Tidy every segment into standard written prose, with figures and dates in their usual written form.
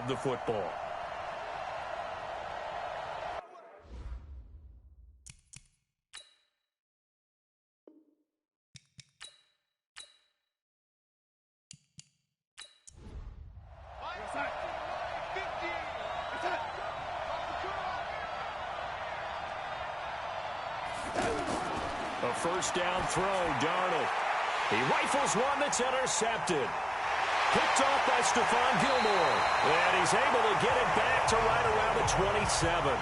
of the football. A first down throw, Darnold. He rifles one that's intercepted. Picked off by Stephon Gilmore. And he's able to get it back to right around the 27.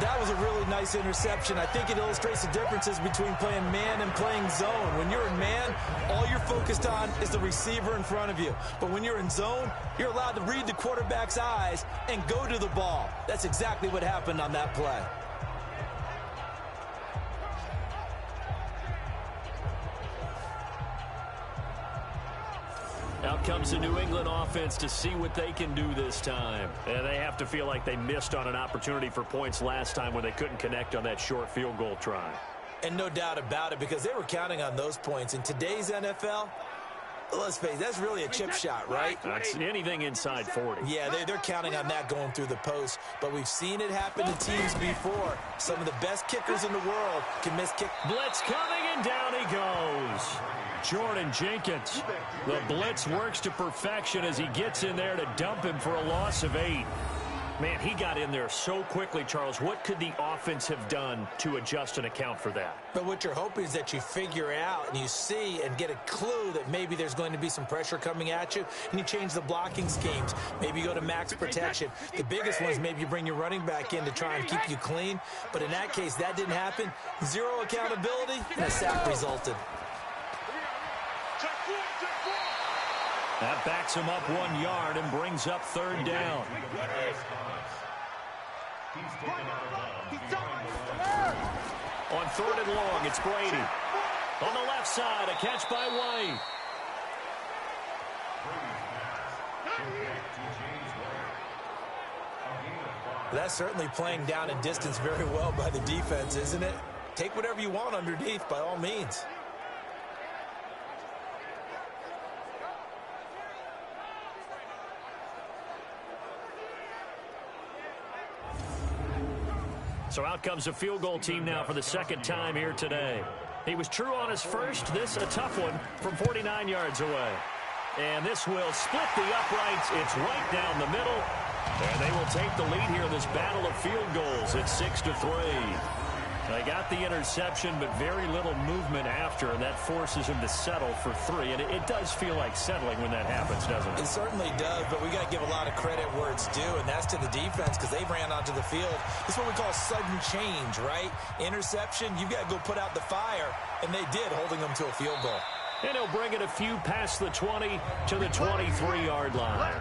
That was a really nice interception. I think it illustrates the differences between playing man and playing zone. When you're in man, all you're focused on is the receiver in front of you. But when you're in zone, you're allowed to read the quarterback's eyes and go to the ball. That's exactly what happened on that play. Out comes the New England offense to see what they can do this time. And they have to feel like they missed on an opportunity for points last time when they couldn't connect on that short field goal try. And no doubt about it, because they were counting on those points. In today's NFL, let's face it, that's really a chip shot, right? That's anything inside 40. Yeah, they're counting on that going through the post. But we've seen it happen to teams before. Some of the best kickers in the world can miss kick. Blitz coming, and down he goes. Jordan Jenkins. The blitz works to perfection as he gets in there to dump him for a loss of 8. Man, he got in there so quickly, Charles. What could the offense have done to adjust and account for that? But what you're hoping is that you figure out and you see and get a clue that maybe there's going to be some pressure coming at you, and you change the blocking schemes. Maybe you go to max protection. The biggest one is maybe you bring your running back in to try and keep you clean. But in that case, that didn't happen. Zero accountability, and a sack resulted. That backs him up 1 yard and brings up third down. On third and long, it's Brady. On the left side, a catch by White. That's certainly playing down and distance very well by the defense, isn't it? Take whatever you want underneath, by all means. So out comes a field goal team now for the second time here today. He was true on his first. This a tough one from 49 yards away. And this will split the uprights. It's right down the middle. And they will take the lead here in this battle of field goals. It's 6-3. They got the interception, but very little movement after, and that forces him to settle for 3. And it does feel like settling when that happens, doesn't it? It certainly does, but we got to give a lot of credit where it's due, and that's to the defense because they ran onto the field. This is what we call sudden change, right? Interception, you've got to go put out the fire, and they did, holding them to a field goal. And he'll bring it a few past the 20 to the 23-yard line.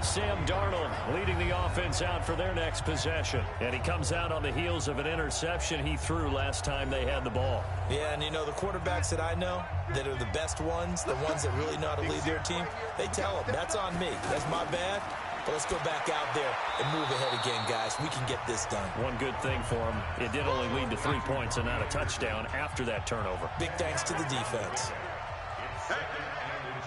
Sam Darnold leading the offense out for their next possession. And he comes out on the heels of an interception he threw last time they had the ball. Yeah, and you know, the quarterbacks that I know that are the best ones, the ones that really know how to lead their team, they tell them, that's on me. That's my bad. But let's go back out there and move ahead again, guys. We can get this done. One good thing for him, it did only lead to 3 points and not a touchdown after that turnover. Big thanks to the defense.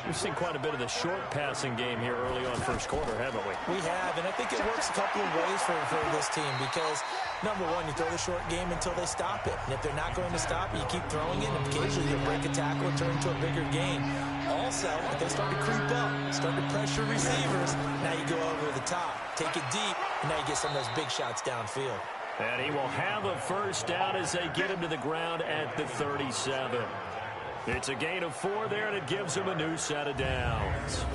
We've seen quite a bit of the short passing game here early on first quarter, haven't we? We have, and I think it works a couple of ways for this team because, number one, you throw the short game until they stop it. And if they're not going to stop it, you keep throwing it, and occasionally you'll break a tackle and turn into a bigger game. Also, if they start to creep up, start to pressure receivers, now you go over the top, take it deep, and now you get some of those big shots downfield. And he will have a first down as they get him to the ground at the 37. It's a gain of 4 there, and it gives him a new set of downs.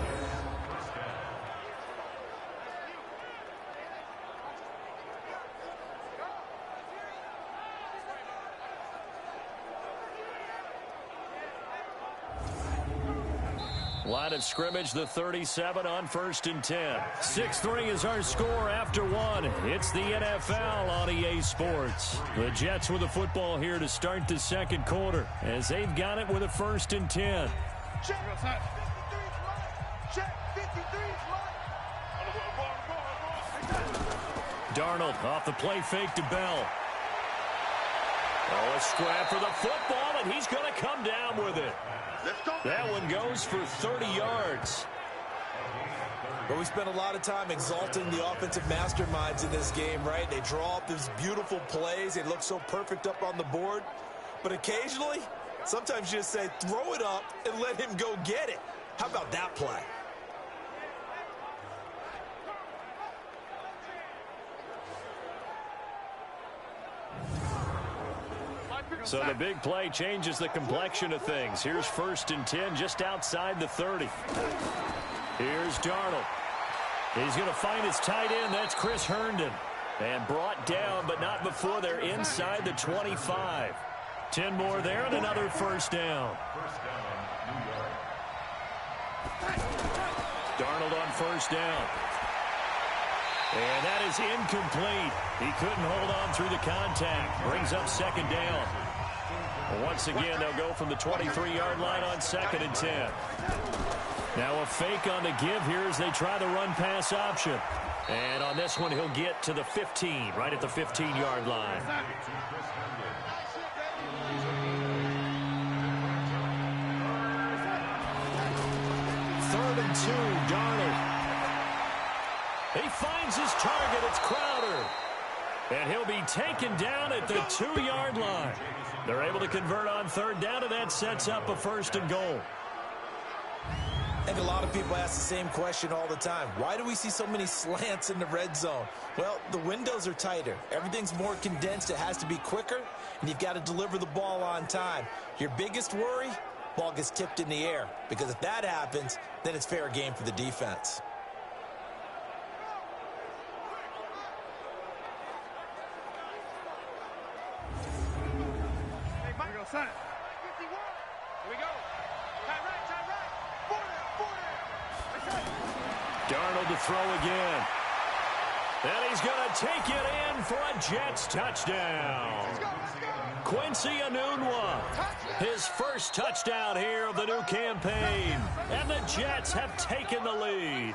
Line of scrimmage, the 37 on 1st and 10. 6-3 is our score after 1. It's the NFL on EA Sports. The Jets with the football here to start the second quarter as they've got it with a 1st and 10. Check 53. Darnold off the play fake to Bell. Oh, a scrap for the football, and he's going to come down with it. That one goes for 30 yards. But we spent a lot of time exalting the offensive masterminds in this game, right? They draw up these beautiful plays. They look so perfect up on the board. But occasionally, sometimes you just say, throw it up and let him go get it. How about that play? So the big play changes the complexion of things. Here's 1st and 10 just outside the 30. Here's Darnold. He's going to find his tight end. That's Chris Herndon. And brought down, but not before they're inside the 25. 10 more there and another 1st down. Darnold on 1st down. And that is incomplete. He couldn't hold on through the contact. Brings up 2nd down. Once again, they'll go from the 23-yard line on 2nd and 10. Now a fake on the give here as they try the run-pass option. And on this one, he'll get to the 15, right at the 15-yard line. Third and 2, Darnold. He finds his target. It's Crowder. And he'll be taken down at the 2-yard line. They're able to convert on 3rd down, and that sets up a 1st and goal. I think a lot of people ask the same question all the time. Why do we see so many slants in the red zone? Well, the windows are tighter. Everything's more condensed. It has to be quicker, and you've got to deliver the ball on time. Your biggest worry, ball gets tipped in the air, because if that happens, then it's fair game for the defense. Here we go. Time right. Darnold to throw again. And he's going to take it in for a Jets touchdown. Quincy Enunwa, his first touchdown here of the new campaign. And the Jets have taken the lead.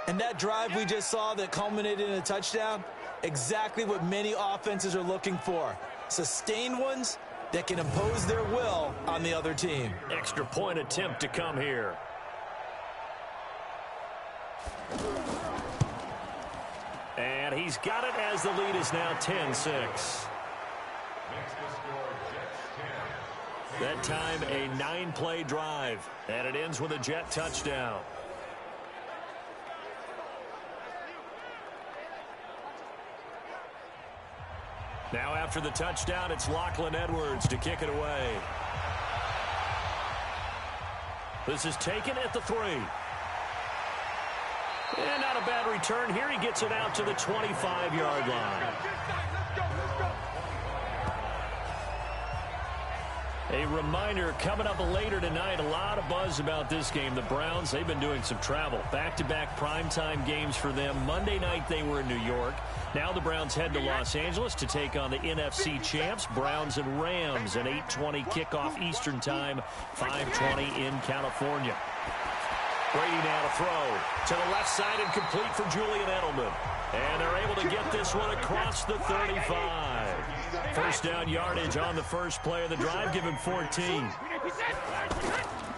And that drive we just saw that culminated in a touchdown, exactly what many offenses are looking for. Sustained ones that can impose their will on the other team. Extra point attempt to come here. And he's got it as the lead is now 10-6. That time a 9-play drive, and it ends with a Jet touchdown. Now after the touchdown, it's Lachlan Edwards to kick it away. This is taken at the 3. And not a bad return here. He gets it out to the 25-yard line. A reminder, coming up later tonight, a lot of buzz about this game. The Browns, they've been doing some travel. Back-to-back primetime games for them. Monday night they were in New York. Now the Browns head to Los Angeles to take on the NFC champs, Browns and Rams, an 8:20 kickoff Eastern time, 5:20 in California. Brady now to throw to the left side and complete for Julian Edelman. And they're able to get this one across the 35. First down yardage on the first play of the drive, give him 14.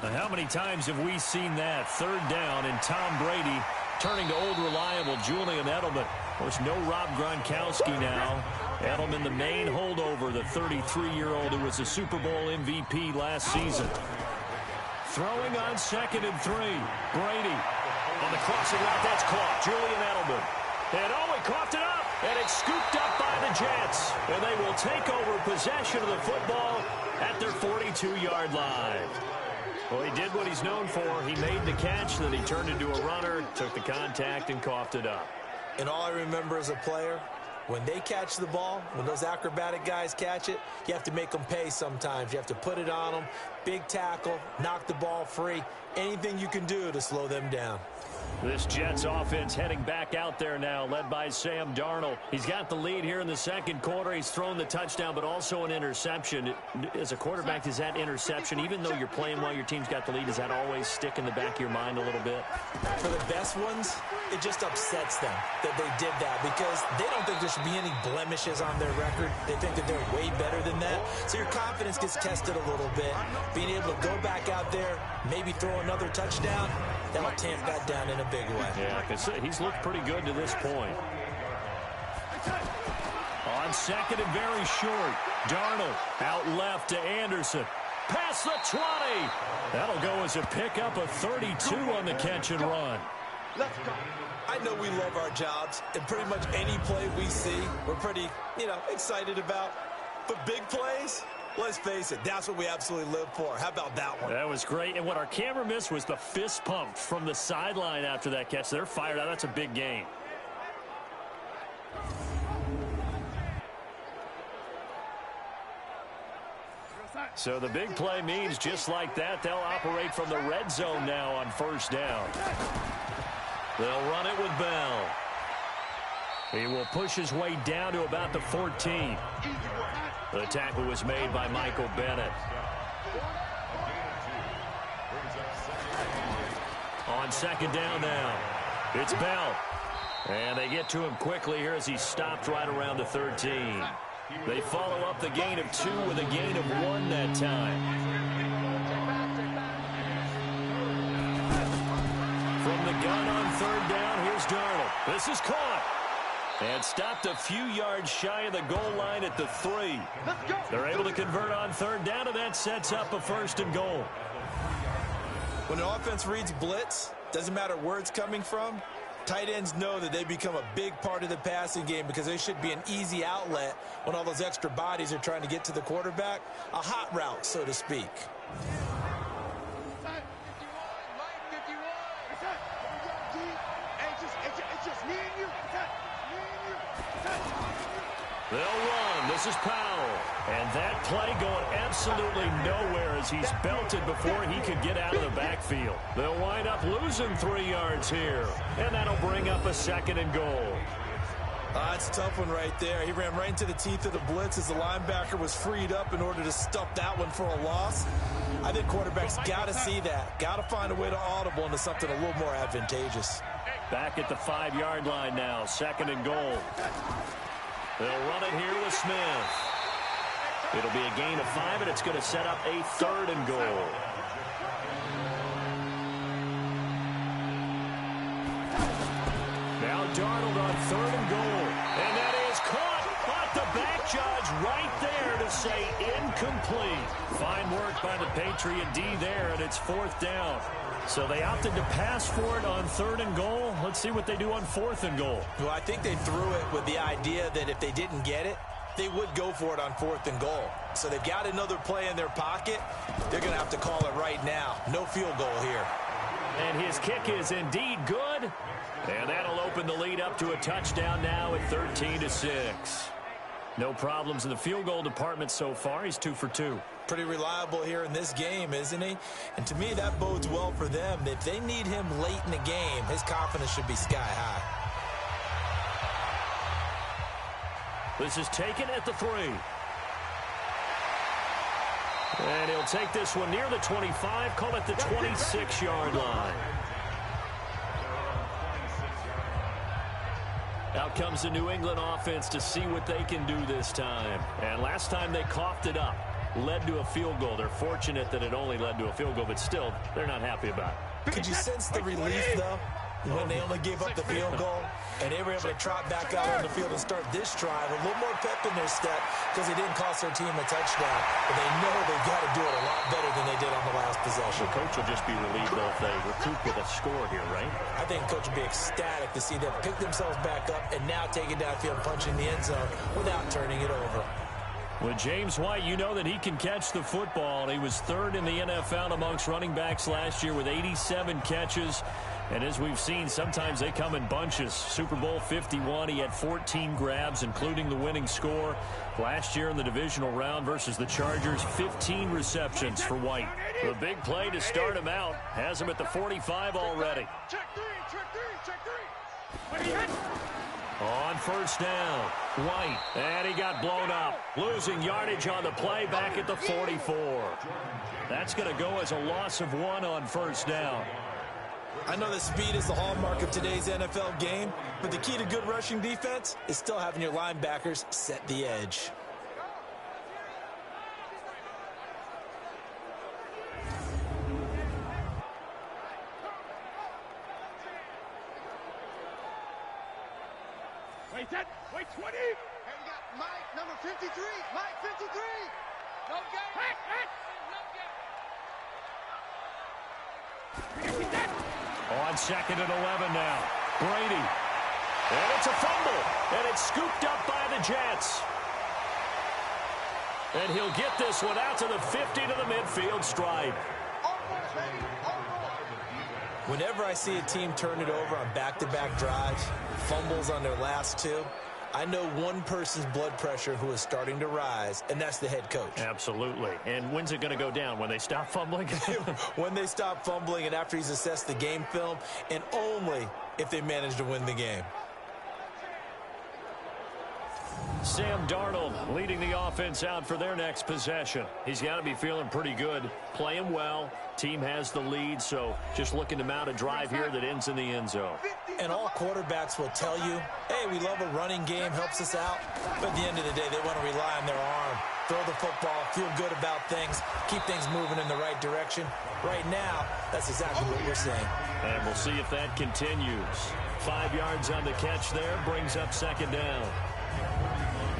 Now, how many times have we seen that? 3rd down and Tom Brady turning to old reliable Julian Edelman. Of course, no Rob Gronkowski now. Edelman, the main holdover, the 33-year-old who was the Super Bowl MVP last season. Throwing on 2nd and 3. Brady on the crossing route. That's caught. Julian Edelman. And he coughed it up. And it's scooped up by the Jets. And they will take over possession of the football at their 42-yard line. Well, he did what he's known for. He made the catch, then he turned into a runner, took the contact, and coughed it up. And all I remember as a player, when they catch the ball, when those acrobatic guys catch it, you have to make them pay sometimes. You have to put it on them. big tackle, knock the ball free. Anything you can do to slow them down. This Jets offense heading back out there now, led by Sam Darnold. He's got the lead here in the second quarter. He's thrown the touchdown, but also an interception. As a quarterback, does that interception, even though you're playing while your team's got the lead, does that always stick in the back of your mind a little bit? For the best ones, it just upsets them that they did that because they don't think there should be any blemishes on their record. They think that they're way better than that. So your confidence gets tested a little bit. Being able to go back out there, maybe throw another touchdown, that'll tamp that down in a big way. Yeah, because he's looked pretty good to this point. On second and very short, Darnold out left to Anderson. Past the 20. That'll go as a pickup of 32 on the catch and run. Let's go. I know we love our jobs, and pretty much any play we see, we're pretty, excited about. But big plays, let's face it, that's what we absolutely live for. How about that one? That was great. And what our camera missed was the fist pump from the sideline after that catch. They're fired out. That's a big game. So the big play means just like that, they'll operate from the red zone now on first down. They'll run it with Bell. He will push his way down to about the 14. The tackle was made by Michael Bennett. On second down now, it's Bell. And they get to him quickly here as he stopped right around the 13. They follow up the gain of 2 with a gain of 1 that time. From the gun on third down, here's Darnold. This is caught. And stopped a few yards shy of the goal line at the 3. They're able to convert on third down, and that sets up a first and goal. When the offense reads blitz, doesn't matter where it's coming from, tight ends know that they become a big part of the passing game because they should be an easy outlet when all those extra bodies are trying to get to the quarterback. A hot route, so to speak. They'll run. This is Powell. And that play going absolutely nowhere as he's belted before he could get out of the backfield. They'll wind up losing 3 yards here. And that'll bring up a second and goal. That's a tough one right there. He ran right into the teeth of the blitz as the linebacker was freed up in order to stuff that one for a loss. I think quarterbacks got to see that. Got to find a way to audible into something a little more advantageous. Back at the 5-yard line now. Second and goal. They'll run it here with Smith. It'll be a gain of 5, and it's going to set up a third and goal. Now Darnold on third and goal. And that is caught. But the back judge right there to say incomplete. Fine work by the Patriot D there, and it's fourth down. So they opted to pass for it on third and goal. Let's see what they do on fourth and goal. Well, I think they threw it with the idea that if they didn't get it, they would go for it on fourth and goal. So they've got another play in their pocket. They're going to have to call it right now. No field goal here. And his kick is indeed good. And that'll open the lead up to a touchdown now at 13-6. No problems in the field goal department so far. He's 2 for 2. Pretty reliable here in this game, isn't he? And to me, that bodes well for them. If they need him late in the game, his confidence should be sky high. This is taken at the 3. And he'll take this one near the 25, call it the 26-yard line. Out comes the New England offense to see what they can do this time. And last time they coughed it up, led to a field goal. They're fortunate that it only led to a field goal, but still, they're not happy about it. Could you sense the relief, though, when they only gave up the field goal and they were able to trot back out on the field and start this drive? A little more pep in their step because it didn't cost their team a touchdown. But they know they've got to do it a lot better than they did on the last possession. The coach will just be relieved, though, if they recoup with a score here, right? I think coach will be ecstatic to see them pick themselves back up and now take it downfield, punching the end zone without turning it over. With James White, you know that he can catch the football. He was third in the NFL amongst running backs last year with 87 catches. And as we've seen, sometimes they come in bunches. Super Bowl 51, he had 14 grabs, including the winning score. Last year in the divisional round versus the Chargers, 15 receptions for White. The big play to start him out has him at the 45 already. Check three, check three, check three. On first down, White, and he got blown up. Losing yardage on the play back at the 44. That's going to go as a loss of 1 on first down. I know that speed is the hallmark of today's NFL game, but the key to good rushing defense is still having your linebackers set the edge. Wait, that. Wait, 20. Hey, you got Mike, number 53. Mike, 53. No game. Hey, hey. No game. On second and 11 now. Brady. And it's a fumble. And it's scooped up by the Jets. And he'll get this one out to the 50 to the midfield stride. Whenever I see a team turn it over on back-to-back drives, fumbles on their last two, I know one person's blood pressure who is starting to rise, and that's the head coach. Absolutely. And when's it going to go down? When they stop fumbling? When they stop fumbling and after he's assessed the game film, and only if they manage to win the game. Sam Darnold leading the offense out for their next possession. He's got to be feeling pretty good, playing well. Team has the lead, so just looking to mount a drive here that ends in the end zone. And all quarterbacks will tell you, hey, we love a running game, helps us out. But at the end of the day, they want to rely on their arm. Throw the football, feel good about things, keep things moving in the right direction. Right now, that's exactly what we're seeing. And we'll see if that continues. 5 yards on the catch there, brings up second down.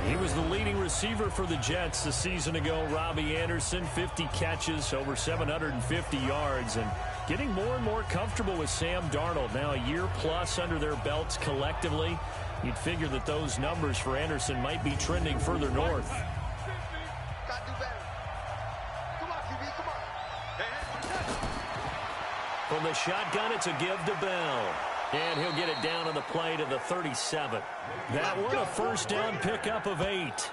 He was the leading receiver for the Jets a season ago. Robbie Anderson, 50 catches, over 750 yards, and getting more and more comfortable with Sam Darnold. Now a year plus under their belts collectively. You'd figure that those numbers for Anderson might be trending further north. From the shotgun, it's a give to Bell. And he'll get it down on the play to the 37. That one, a first down pickup of 8.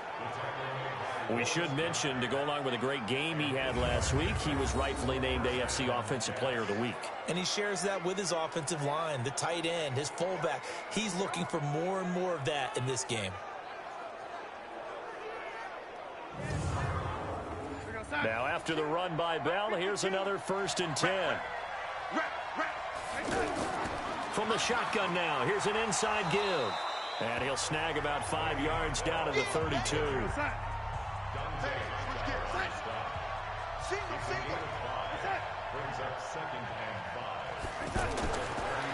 We should mention, to go along with a great game he had last week, he was rightfully named AFC Offensive Player of the Week. And he shares that with his offensive line, the tight end, his fullback. He's looking for more and more of that in this game. Now, after the run by Bell, here's another 1st and 10. From the shotgun now, here's an inside give. And he'll snag about 5 yards down to the 32.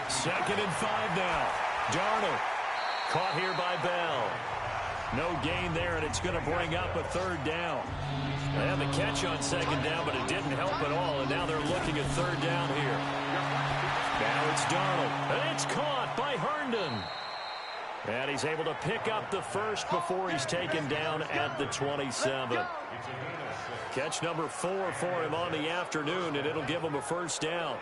Second and 5 now. Darnold caught here by Bell. No gain there, and it's going to bring up a 3rd down. They had the catch on 2nd down, but it didn't help at all, and now they're looking at 3rd down here. Now it's Darnold, and it's caught by Herndon. And he's able to pick up the first before he's taken down at the 27. Catch number 4 for him on the afternoon, and it'll give him a first down.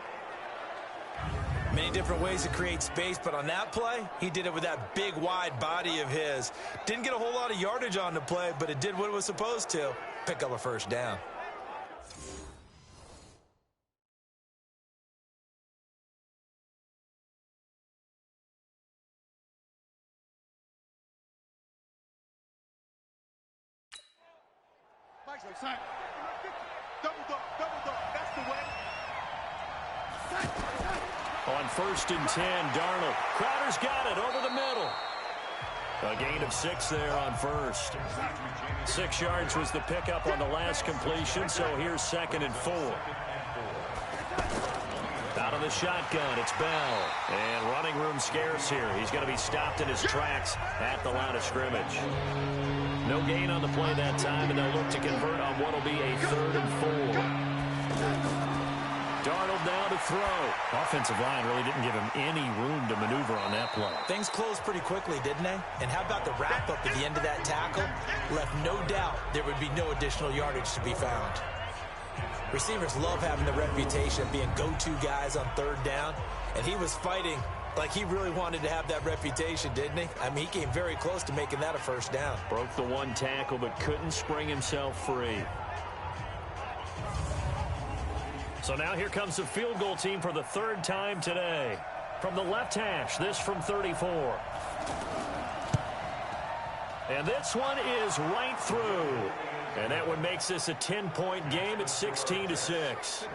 Many different ways to create space, but on that play, he did it with that big, wide body of his. Didn't get a whole lot of yardage on the play, but it did what it was supposed to. Pick up a first down. That's the way. On 1st and 10, Darnold. Crowder's got it over the middle. A gain of 6 there on 1st. 6 yards was the pickup on the last completion, so here's 2nd and 4. Out of the shotgun, it's Bell. And running room scarce here. He's going to be stopped in his tracks at the line of scrimmage. No gain on the play that time, and they'll look to convert on what will be a 3rd and 4. Darnold now to throw. Offensive line really didn't give him any room to maneuver on that play. Things closed pretty quickly, didn't they? And how about the wrap-up at the end of that tackle? Left no doubt there would be no additional yardage to be found. Receivers love having the reputation of being go-to guys on third down, and he was fighting like he really wanted to have that reputation, didn't he? I mean, he came very close to making that a first down. Broke the one tackle, but couldn't spring himself free. So now here comes the field goal team for the third time today. From the left hash, this from 34. And this one is right through. And that one makes this a 10-point game at 16-6.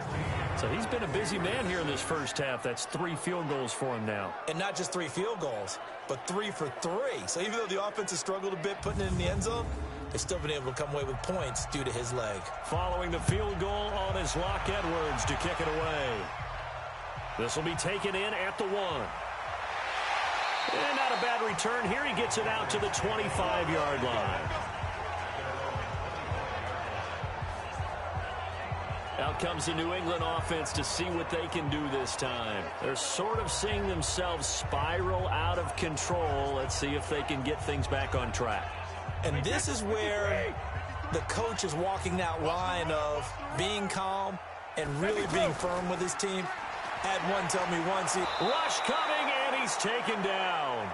So he's been a busy man here in this first half. That's 3 field goals for him now. And not just 3 field goals, but 3 for 3. So even though the offense has struggled a bit putting it in the end zone, they've still been able to come away with points due to his leg. Following the field goal on his Locke Edwards to kick it away. This will be taken in at the 1. And not a bad return here. He gets it out to the 25-yard line. Out comes the New England offense to see what they can do this time. They're sort of seeing themselves spiral out of control. Let's see if they can get things back on track. And this is where the coach is walking that line of being calm and really being firm with his team. Had one tell me once. Rush coming, and he's taken down.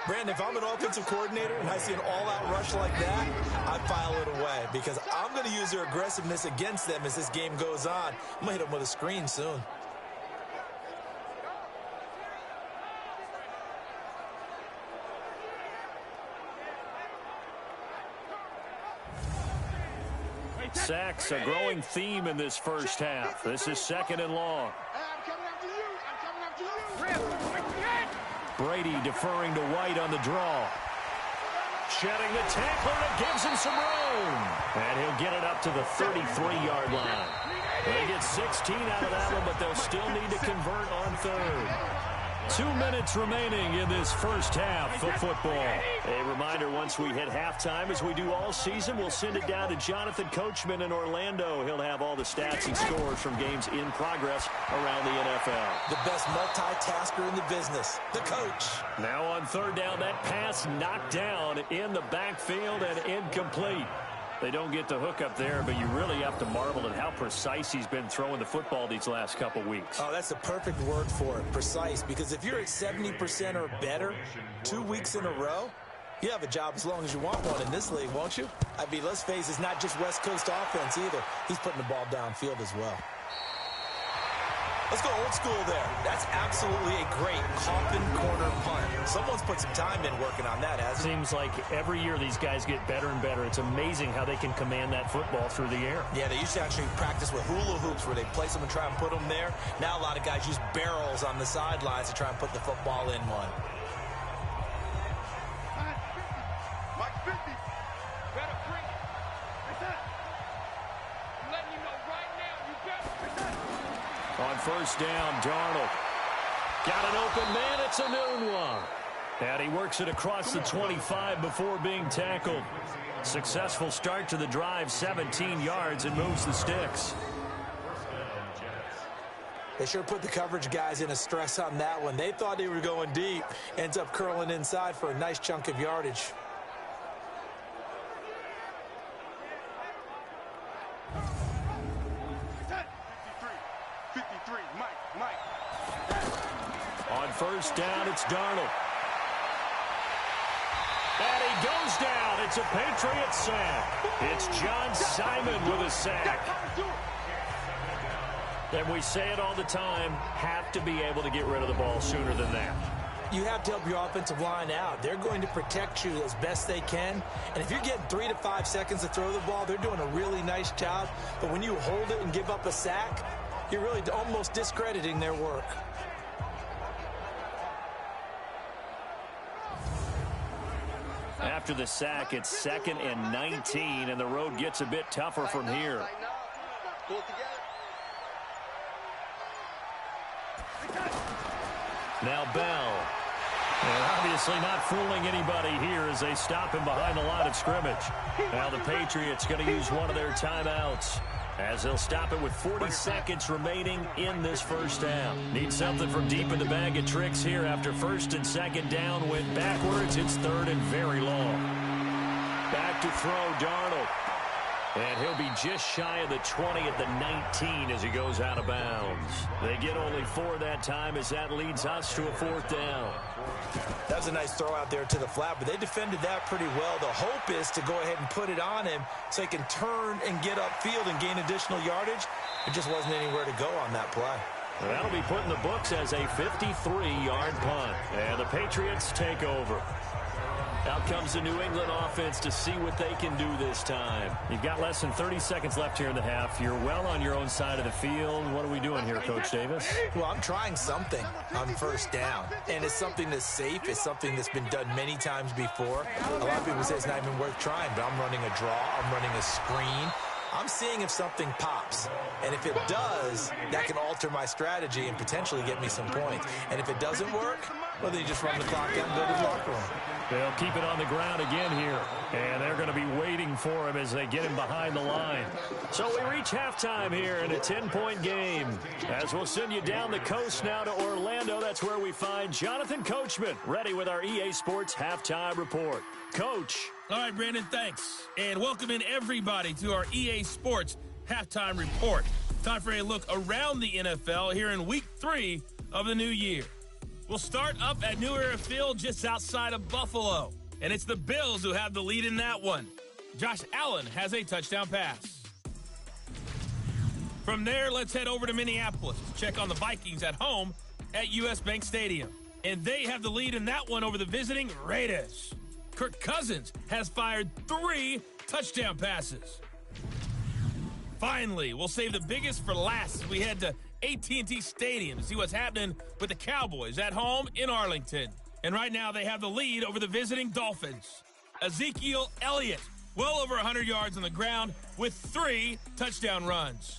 Brandon, if I'm an offensive coordinator and I see an all-out rush like that, I file it away because I'm going to use their aggressiveness against them as this game goes on. I'm going to hit them with a screen soon. Sacks, a growing theme in this first half. This is 2nd and long. Brady deferring to White on the draw. Shedding the tackler that gives him some room. And he'll get it up to the 33-yard line. They get 16 out of that one, but they'll still need to convert on 3rd. 2 minutes remaining in this first half of football. A reminder, once we hit halftime, as we do all season, we'll send it down to Jonathan Coachman in Orlando. He'll have all the stats and scores from games in progress around the NFL. The best multitasker in the business, the coach. Now on 3rd down, that pass knocked down in the backfield and incomplete. They don't get the hook up there, but you really have to marvel at how precise he's been throwing the football these last couple weeks. Oh, that's the perfect word for it, precise, because if you're at 70% or better 2 weeks in a row, you have a job as long as you want one in this league, won't you? I mean, let's face it, it's not just West Coast offense either. He's putting the ball downfield as well. Let's go old school there. That's absolutely a great coffin corner punt. Someone's put some time in working on that, hasn't it? Seems like every year these guys get better and better. It's amazing how they can command that football through the air. Yeah, they used to actually practice with hula hoops where they place them and try and put them there. Now a lot of guys use barrels on the sidelines to try and put the football in one. Mike 50. Better bring it. I'm letting you know right now, you better. On 1st down, Darnold. Got an open man. It's a noon one. And he works it across the 25 before being tackled. Successful start to the drive, 17 yards, and moves the sticks. They sure put the coverage guys in a stress on that one. They thought they were going deep. Ends up curling inside for a nice chunk of yardage. On 1st down, it's Darnold. And he goes down. It's a Patriot sack. It's John Simon with a sack. And we say it all the time, have to be able to get rid of the ball sooner than that. You have to help your offensive line out. They're going to protect you as best they can. And if you're getting 3 to 5 seconds to throw the ball, they're doing a really nice job. But when you hold it and give up a sack, you're really almost discrediting their work. After the sack, it's 2nd and 19, and the road gets a bit tougher from here. Now Bell. And obviously not fooling anybody here as they stop him behind the line of scrimmage. Now the Patriots going to use one of their timeouts as they'll stop it with 40 seconds remaining in this first half. Need something from deep in the bag of tricks here after 1st and 2nd down went backwards. It's 3rd and very long. Back to throw, Darnold. And he'll be just shy of the 20 at the 19 as he goes out of bounds. They get only 4 that time as that leads us to a 4th down. That was a nice throw out there to the flat, but they defended that pretty well. The hope is to go ahead and put it on him so he can turn and get upfield and gain additional yardage. It just wasn't anywhere to go on that play. That'll be put in the books as a 53-yard punt. And the Patriots take over. Out comes the New England offense to see what they can do this time. You've got less than 30 seconds left here in the half. You're well on your own side of the field. What are we doing here, Coach Davis? Well, I'm trying something on first down. And it's something that's safe. It's something that's been done many times before. A lot of people say it's not even worth trying, but I'm running a draw. I'm running a screen. I'm seeing if something pops. And if it does, that can alter my strategy and potentially get me some points. And if it doesn't work, well, then you just run the clock out and go to the locker room. They'll keep it on the ground again here. And they're going to be waiting for him as they get him behind the line. So we reach halftime here in a 10-point game. As we'll send you down the coast now to Orlando, that's where we find Jonathan Coachman, ready with our EA Sports Halftime Report. Coach. All right, Brandon, thanks. And welcome in everybody to our EA Sports Halftime Report. Time for a look around the NFL here in Week 3 of the new year. We'll start up at New Era Field just outside of Buffalo. And it's the Bills who have the lead in that one. Josh Allen has a touchdown pass. From there, let's head over to Minneapolis to check on the Vikings at home at US Bank Stadium. And they have the lead in that one over the visiting Raiders. Kirk Cousins has fired 3 touchdown passes. Finally, we'll save the biggest for last as we head to AT&T Stadium to see what's happening with the Cowboys at home in Arlington. And right now they have the lead over the visiting Dolphins. Ezekiel Elliott, well over 100 yards on the ground with 3 touchdown runs.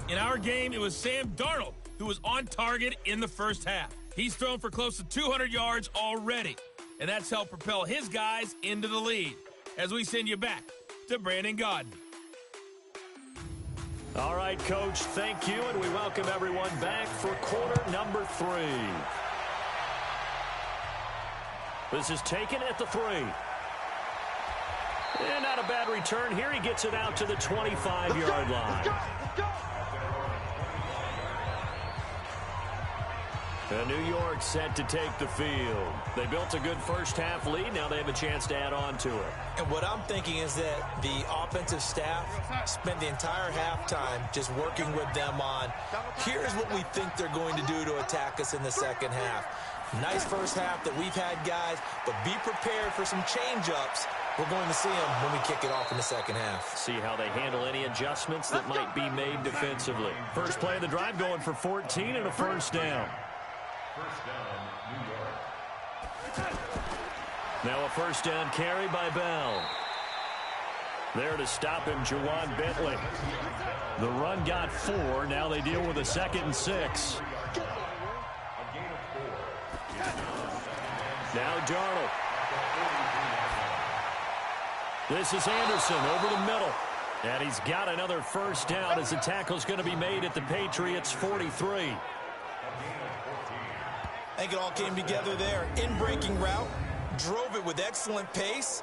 In our game, it was Sam Darnold who was on target in the first half. He's thrown for close to 200 yards already. And that's helped propel his guys into the lead. As we send you back to Brandon Gaudin. All right, Coach, thank you, and we welcome everyone back for quarter number 3. This is taken at the 3. And not a bad return here. He gets it out to the 25-yard line. Let's go. New York set to take the field. They built a good first-half lead. Now they have a chance to add on to it. And what I'm thinking is that the offensive staff spent the entire halftime just working with them on, here's what we think they're going to do to attack us in the second half. Nice first half that we've had, guys, but be prepared for some change-ups. We're going to see them when we kick it off in the second half. See how they handle any adjustments that might be made defensively. First play of the drive going for 14 and a first down. First down, New York. Now a first down carry by Bell. There to stop him, Juwan Bentley. The run got 4. Now they deal with a 2nd and 6. Now Darnold. This is Anderson over the middle. And he's got another first down as the tackle's going to be made at the Patriots' 43. I think it all came together there. In-breaking route, drove it with excellent pace.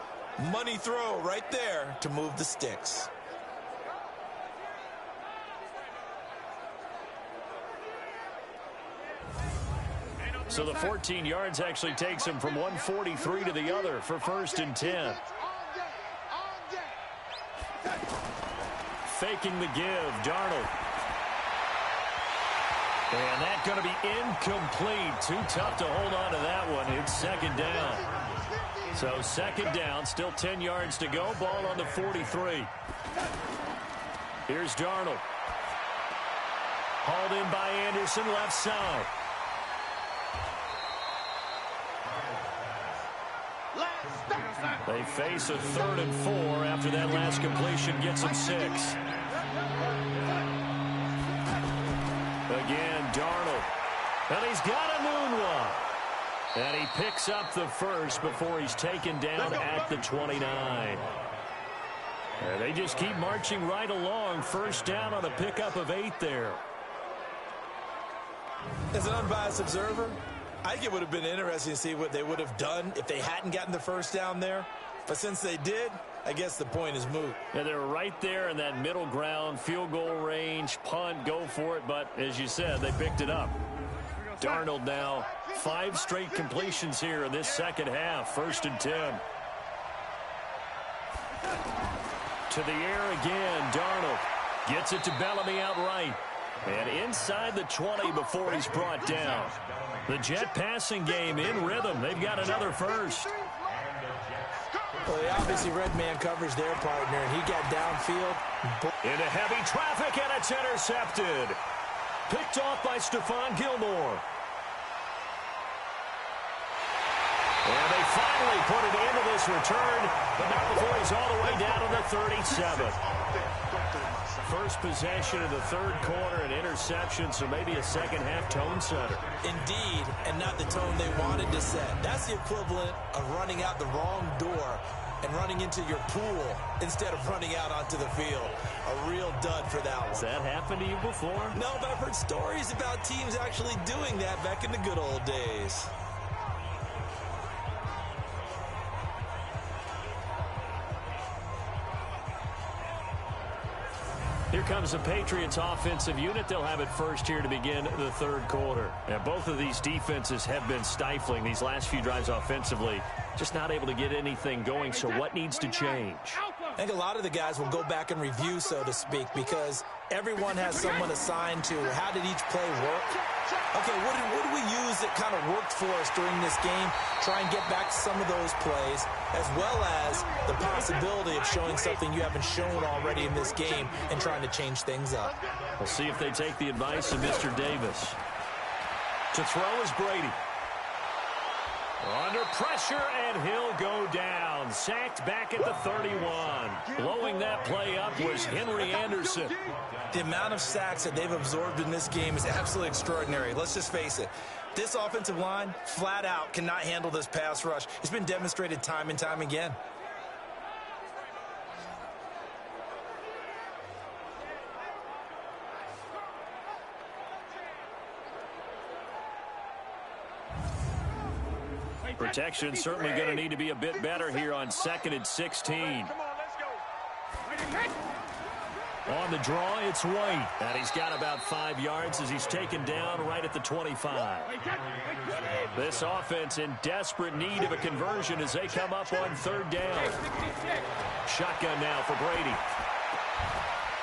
Money throw right there to move the sticks. So the 14 yards actually takes him from 143 to the other for 1st and 10. Faking the give, Darnold. And that's going to be incomplete. Too tough to hold on to that one. It's 2nd down. So 2nd down, still 10 yards to go. Ball on the 43. Here's Darnold. Hauled in by Anderson, left side. They face a 3rd and 4 after that last completion gets them 6. Again, Darnold. And he's got a moonwalk. And he picks up the first before he's taken down at the 29. And they just keep marching right along. First down on a pickup of 8 there. As an unbiased observer, I think it would have been interesting to see what they would have done if they hadn't gotten the first down there. But since they did, I guess the point is moot. Yeah, they were right there in that middle ground, field goal range, punt, go for it. But as you said, they picked it up. Darnold now 5 straight completions here in this second half. 1st and 10. To the air again. Darnold gets it to Bellamy outright. And inside the 20 before he's brought down. The Jet passing game in rhythm. They've got another first. Well, they obviously read man coverage their partner, and he got downfield. Into heavy traffic, and it's intercepted. Picked off by Stephon Gilmore. And they finally put it into this return, but not before he's all the way down to the 37. First possession of the third quarter, an interception, so maybe a second-half tone setter. Indeed, and not the tone they wanted to set. That's the equivalent of running out the wrong door and running into your pool instead of running out onto the field. A real dud for that one. Has that happened to you before? No, but I've heard stories about teams actually doing that back in the good old days. Here comes the Patriots offensive unit. They'll have it first here to begin the third quarter. And both of these defenses have been stifling these last few drives offensively. Just not able to get anything going, so what needs to change? I think a lot of the guys will go back and review, so to speak, because everyone has someone assigned to how did each play work. Okay, what did we use that kind of worked for us during this game? Try and get back to some of those plays, as well as the possibility of showing something you haven't shown already in this game and trying to change things up. We'll see if they take the advice of Mr. Davis. To throw is Brady. Under pressure, and he'll go down. Sacked back at the 31. Blowing that play up was Henry Anderson. The amount of sacks that they've absorbed in this game is absolutely extraordinary. Let's just face it. This offensive line, flat out, cannot handle this pass rush. It's been demonstrated time and time again. Protection certainly going to need to be a bit better here on 2nd and 16. On the draw, it's White. And he's got about 5 yards as he's taken down right at the 25. This offense in desperate need of a conversion as they come up on 3rd down. Shotgun now for Brady.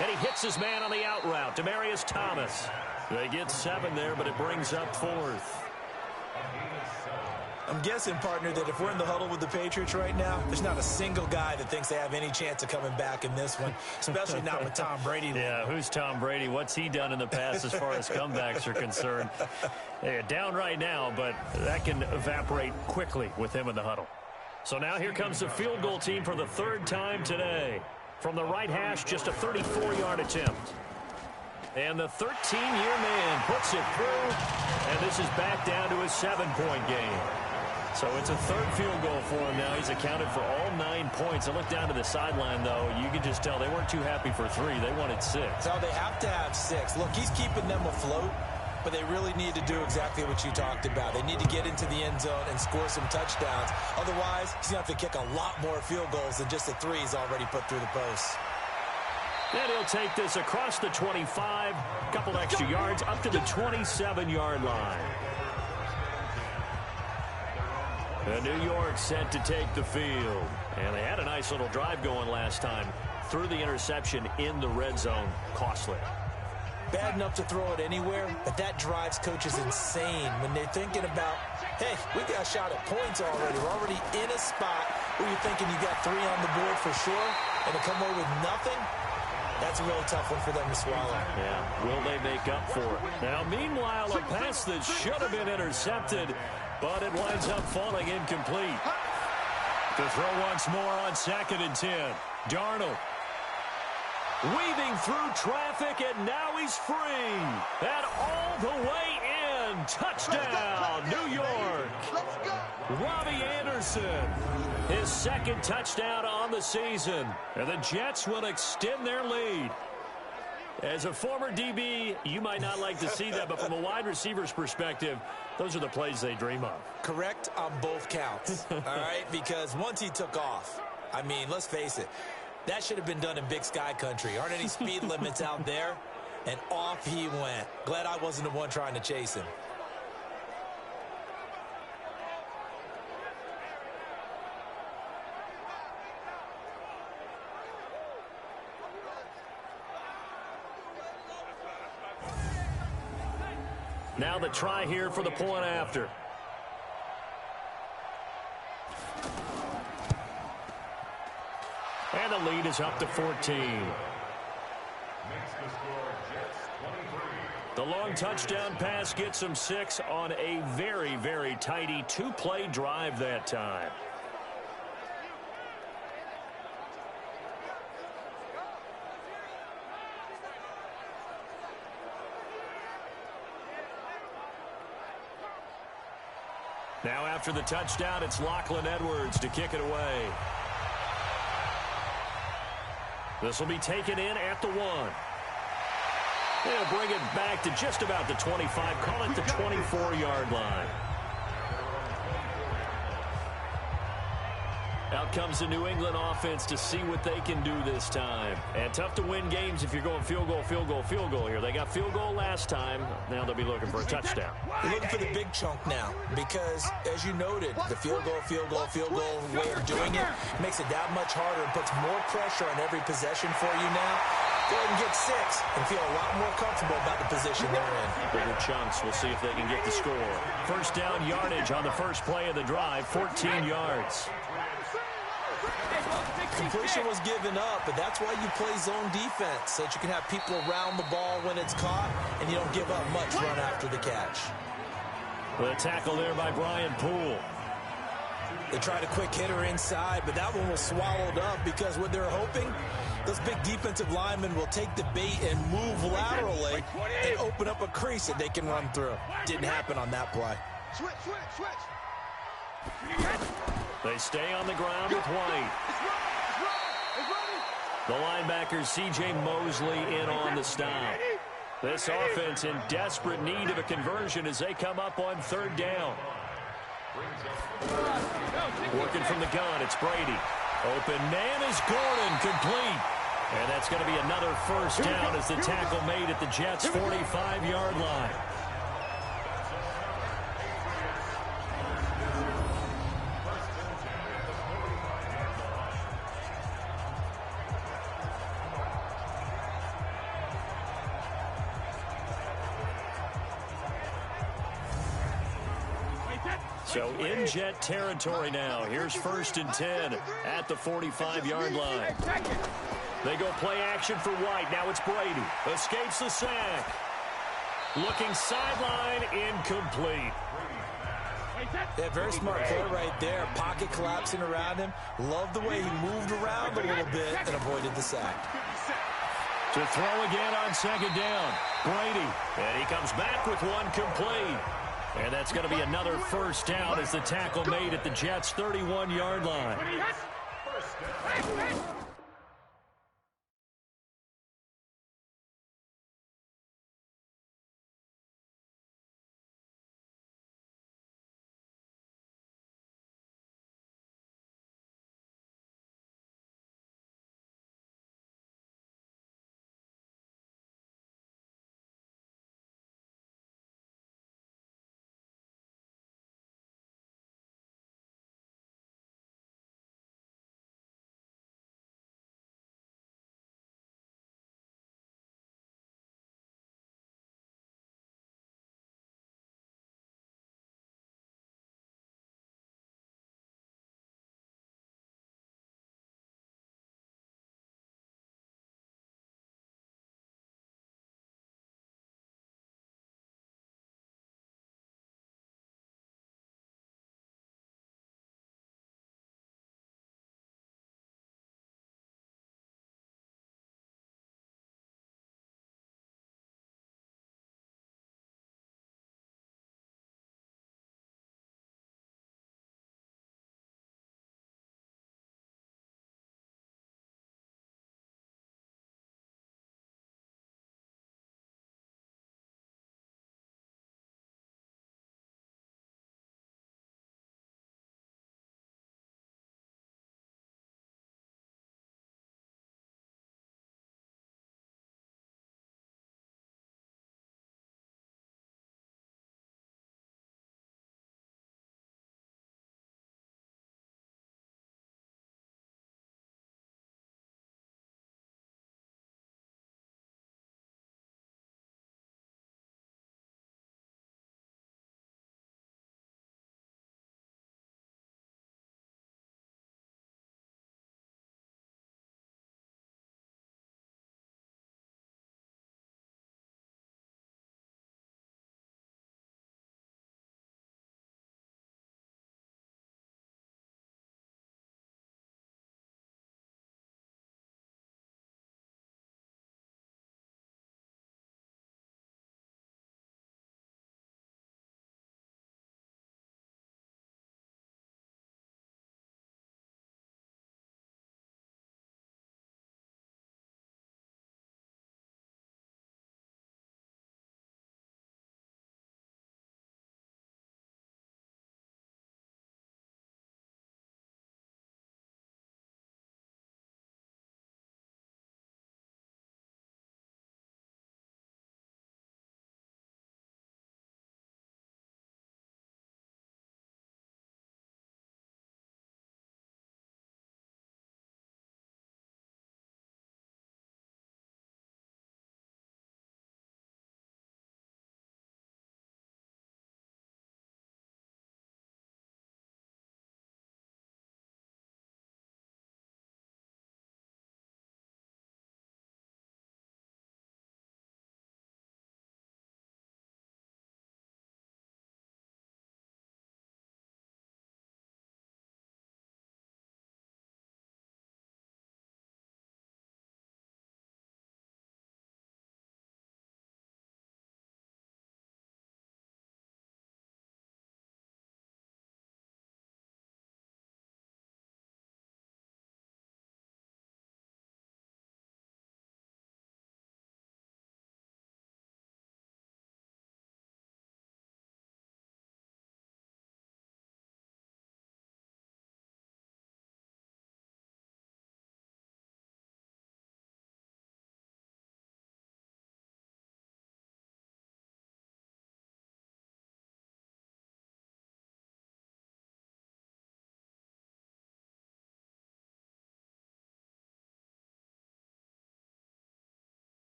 And he hits his man on the out route, Demaryius Thomas. They get 7 there, but it brings up 4th. I'm guessing, partner, that if we're in the huddle with the Patriots right now, there's not a single guy that thinks they have any chance of coming back in this one, especially not with Tom Brady. Yeah, who's Tom Brady? What's he done in the past as far as comebacks are concerned? They're down right now, but that can evaporate quickly with him in the huddle. So now here comes the field goal team for the 3rd time today. From the right hash, just a 34-yard attempt. And the 13-year man puts it through, and this is back down to a 7-point game. So it's a 3rd field goal for him now. He's accounted for all 9 points. I look down to the sideline, though. You can just tell they weren't too happy for 3. They wanted 6. No, they have to have 6. Look, he's keeping them afloat, but they really need to do exactly what you talked about. They need to get into the end zone and score some touchdowns. Otherwise, he's going to have to kick a lot more field goals than just the 3 he's already put through the post. And he'll take this across the 25, a couple extra yards, up to the 27-yard line. And New York set to take the field. And they had a nice little drive going last time. Threw the interception in the red zone. Costly. Bad enough to throw it anywhere, but that drives coaches insane when they're thinking about, hey, we got a shot at points already. We're already in a spot where you're thinking you got 3 on the board for sure, and to come away with nothing, that's a really tough one for them to swallow. Yeah, will they make up for it? Now, meanwhile, a pass that should have been intercepted, but it winds up falling incomplete. To throw once more on 2nd and 10. Darnold. Weaving through traffic, and now he's free. And all the way in. Touchdown, New York. Robbie Anderson. His 2nd touchdown on the season. And the Jets will extend their lead. As a former DB, you might not like to see that, but from a wide receiver's perspective, Those are the plays they dream of. Correct on both counts, all right? Because once he took off, I mean, let's face it, that should have been done in Big Sky country. Aren't any speed limits out there? And off he went. Glad I wasn't the one trying to chase him. Now the try here for the point after. And the lead is up to 14. Makes the score Jets 23. The long touchdown pass gets them 6 on a very, very tidy two-play drive that time. Now after the touchdown, it's Lachlan Edwards to kick it away. This will be taken in at the 1. They'll bring it back to just about the 25, call it the 24-yard line. Out comes the New England offense to see what they can do this time. And tough to win games if you're going field goal, field goal, field goal here. They got field goal last time. Now they'll be looking for a touchdown. They're looking for the big chunk now because, as you noted, the field goal way of doing it makes it that much harder and puts more pressure on every possession for you now. Go ahead and get 6 and feel a lot more comfortable about the position they're in. Bigger chunks. We'll see if they can get the score. First down yardage on the first play of the drive, 14 yards. Completion was given up, but that's why you play zone defense, so that you can have people around the ball when it's caught, and you don't give up much run after the catch. The tackle there by Brian Poole. They tried a quick hitter inside, but that one was swallowed up because what they're hoping, those big defensive linemen will take the bait and move laterally and open up a crease that they can run through. Didn't happen on that play. Switch. They stay on the ground with White. The linebacker C.J. Mosley in on the stop. This offense in desperate need of a conversion as they come up on third down. Working from the gun, it's Brady. Open man is Gordon, complete. And that's going to be another first down as the tackle made at the Jets' 45-yard line. So in Jet territory now. Here's 1st and 10 at the 45-yard line. They go play action for White. Now it's Brady. Escapes the sack. Looking sideline, incomplete. Yeah, very smart play right there. Pocket collapsing around him. Love the way he moved around a little bit and avoided the sack. To throw again on second down. Brady. And he comes back with one complete. And that's going to be another first down as the tackle made at the Jets' 31-yard line.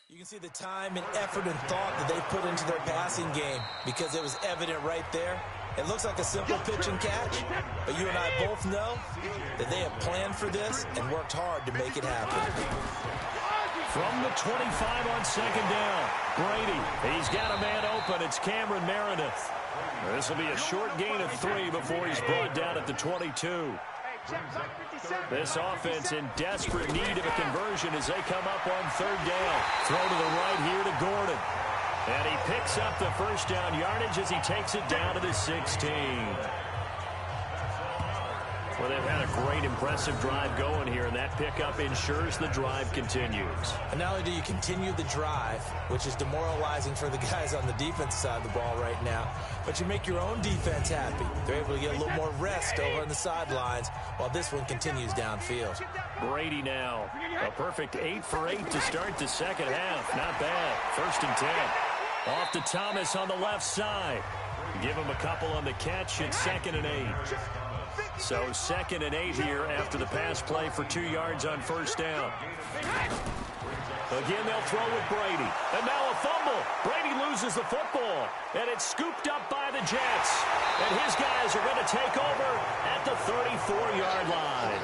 You can see the time and effort and thought that they put into their passing game because it was evident right there. It looks like a simple pitch and catch, but you and I both know that they have planned for this and worked hard to make it happen. From the 25 on second down, Brady. He's got a man open. It's Cameron Meredith. This will be a short gain of 3 before he's brought down at the 22. This offense in desperate need of a conversion as they come up on third down. Throw to the right here to Gordon. And he picks up the first down yardage as he takes it down to the 16. Well, they've had a great, impressive drive going here, and that pickup ensures the drive continues. And not only do you continue the drive, which is demoralizing for the guys on the defense side of the ball right now, but you make your own defense happy. They're able to get a little more rest over on the sidelines while this one continues downfield. Brady now, a perfect 8 for 8 to start the second half. Not bad. 1st and 10. Off to Thomas on the left side. Give him a couple on the catch. It's 2nd and 8. So 2nd and 8 here after the pass play for 2 yards on first down. Again, they'll throw with Brady. And now a fumble. Brady loses the football. And it's scooped up by the Jets. And his guys are going to take over at the 34-yard line.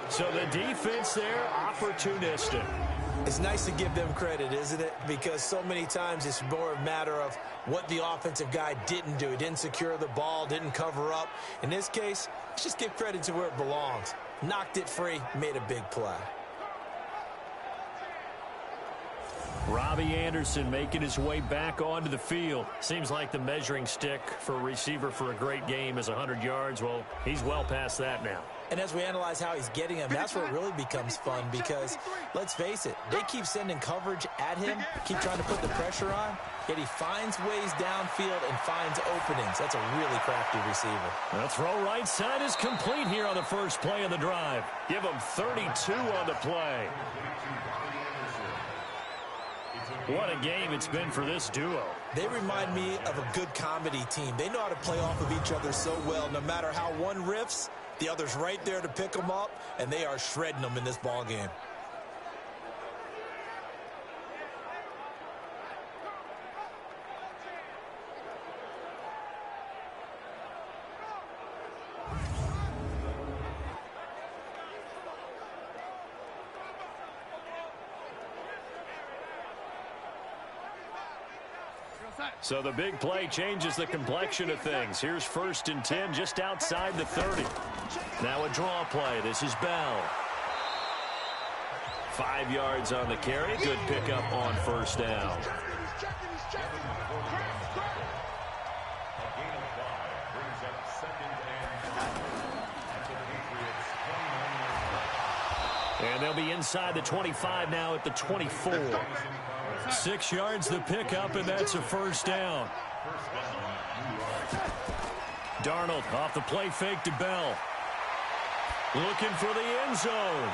So the defense there, opportunistic. It's nice to give them credit, isn't it? Because so many times it's more a matter of what the offensive guy didn't do. He didn't secure the ball, didn't cover up. In this case, let's just give credit to where it belongs. Knocked it free, made a big play. Robbie Anderson making his way back onto the field. Seems like the measuring stick for a receiver for a great game is 100 yards. Well, he's well past that now. And as we analyze how he's getting them, that's where it really becomes fun because, let's face it, they keep sending coverage at him, keep trying to put the pressure on, yet he finds ways downfield and finds openings. That's a really crafty receiver. The throw right side is complete here on the first play of the drive. Give him 32 on the play. What a game it's been for this duo. They remind me of a good comedy team. They know how to play off of each other so well. No matter how one riffs, the other's right there to pick them up, and they are shredding them in this ball game. So the big play changes the complexion of things. Here's 1st and 10 just outside the 30. Now a draw play. This is Bell. 5 yards on the carry. Good pickup on first down. And they'll be inside the 25 now at the 24. 6 yards the pickup, and that's a first down. Darnold off the play fake to Bell. Looking for the end zone.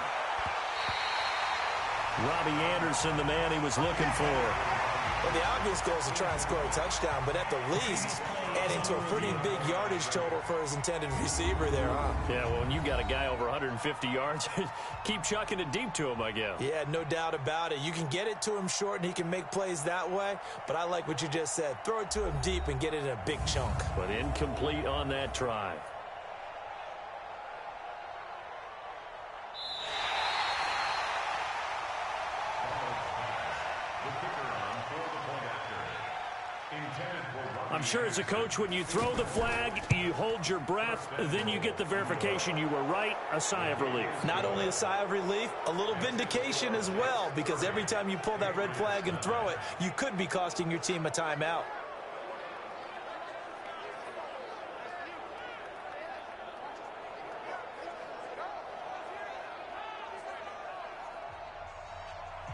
Robbie Anderson, the man he was looking for. Well, the obvious goal is to try and score a touchdown, but at the least, adding to a pretty big yardage total for his intended receiver there, huh? Yeah, well, when you got a guy over 150 yards, keep chucking it deep to him, I guess. Yeah, no doubt about it. You can get it to him short, and he can make plays that way, but I like what you just said. Throw it to him deep and get it in a big chunk. But incomplete on that try. I'm sure as a coach, when you throw the flag, you hold your breath, then you get the verification you were right, a sigh of relief. Not only a sigh of relief, a little vindication as well, because every time you pull that red flag and throw it, you could be costing your team a timeout.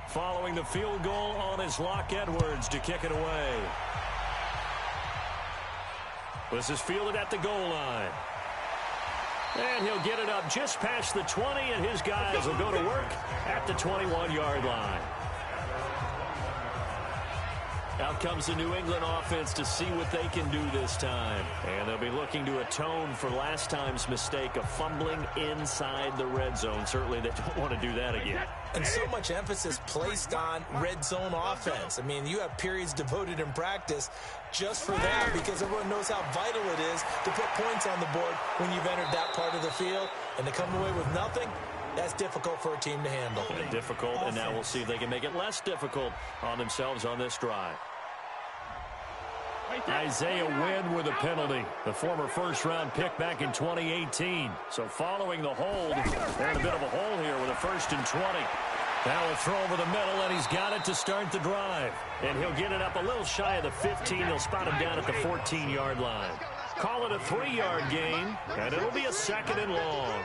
Following the field goal on his Locke Edwards to kick it away. This is fielded at the goal line. And he'll get it up just past the 20, and his guys will go to work at the 21-yard line. Out comes the New England offense to see what they can do this time. And they'll be looking to atone for last time's mistake of fumbling inside the red zone. Certainly they don't want to do that again. And so much emphasis placed on red zone offense. I mean, you have periods devoted in practice just for that because everyone knows how vital it is to put points on the board when you've entered that part of the field. And to come away with nothing, that's difficult for a team to handle. And difficult, and now we'll see if they can make it less difficult on themselves on this drive. Isaiah Wynn with a penalty, the former first-round pick back in 2018. So following the hold, they're in a bit of a hole here with a 1st and 20. Now a throw over the middle, and he's got it to start the drive. And he'll get it up a little shy of the 15. They'll spot him down at the 14-yard line. Call it a 3-yard gain, and it'll be a 2nd and long.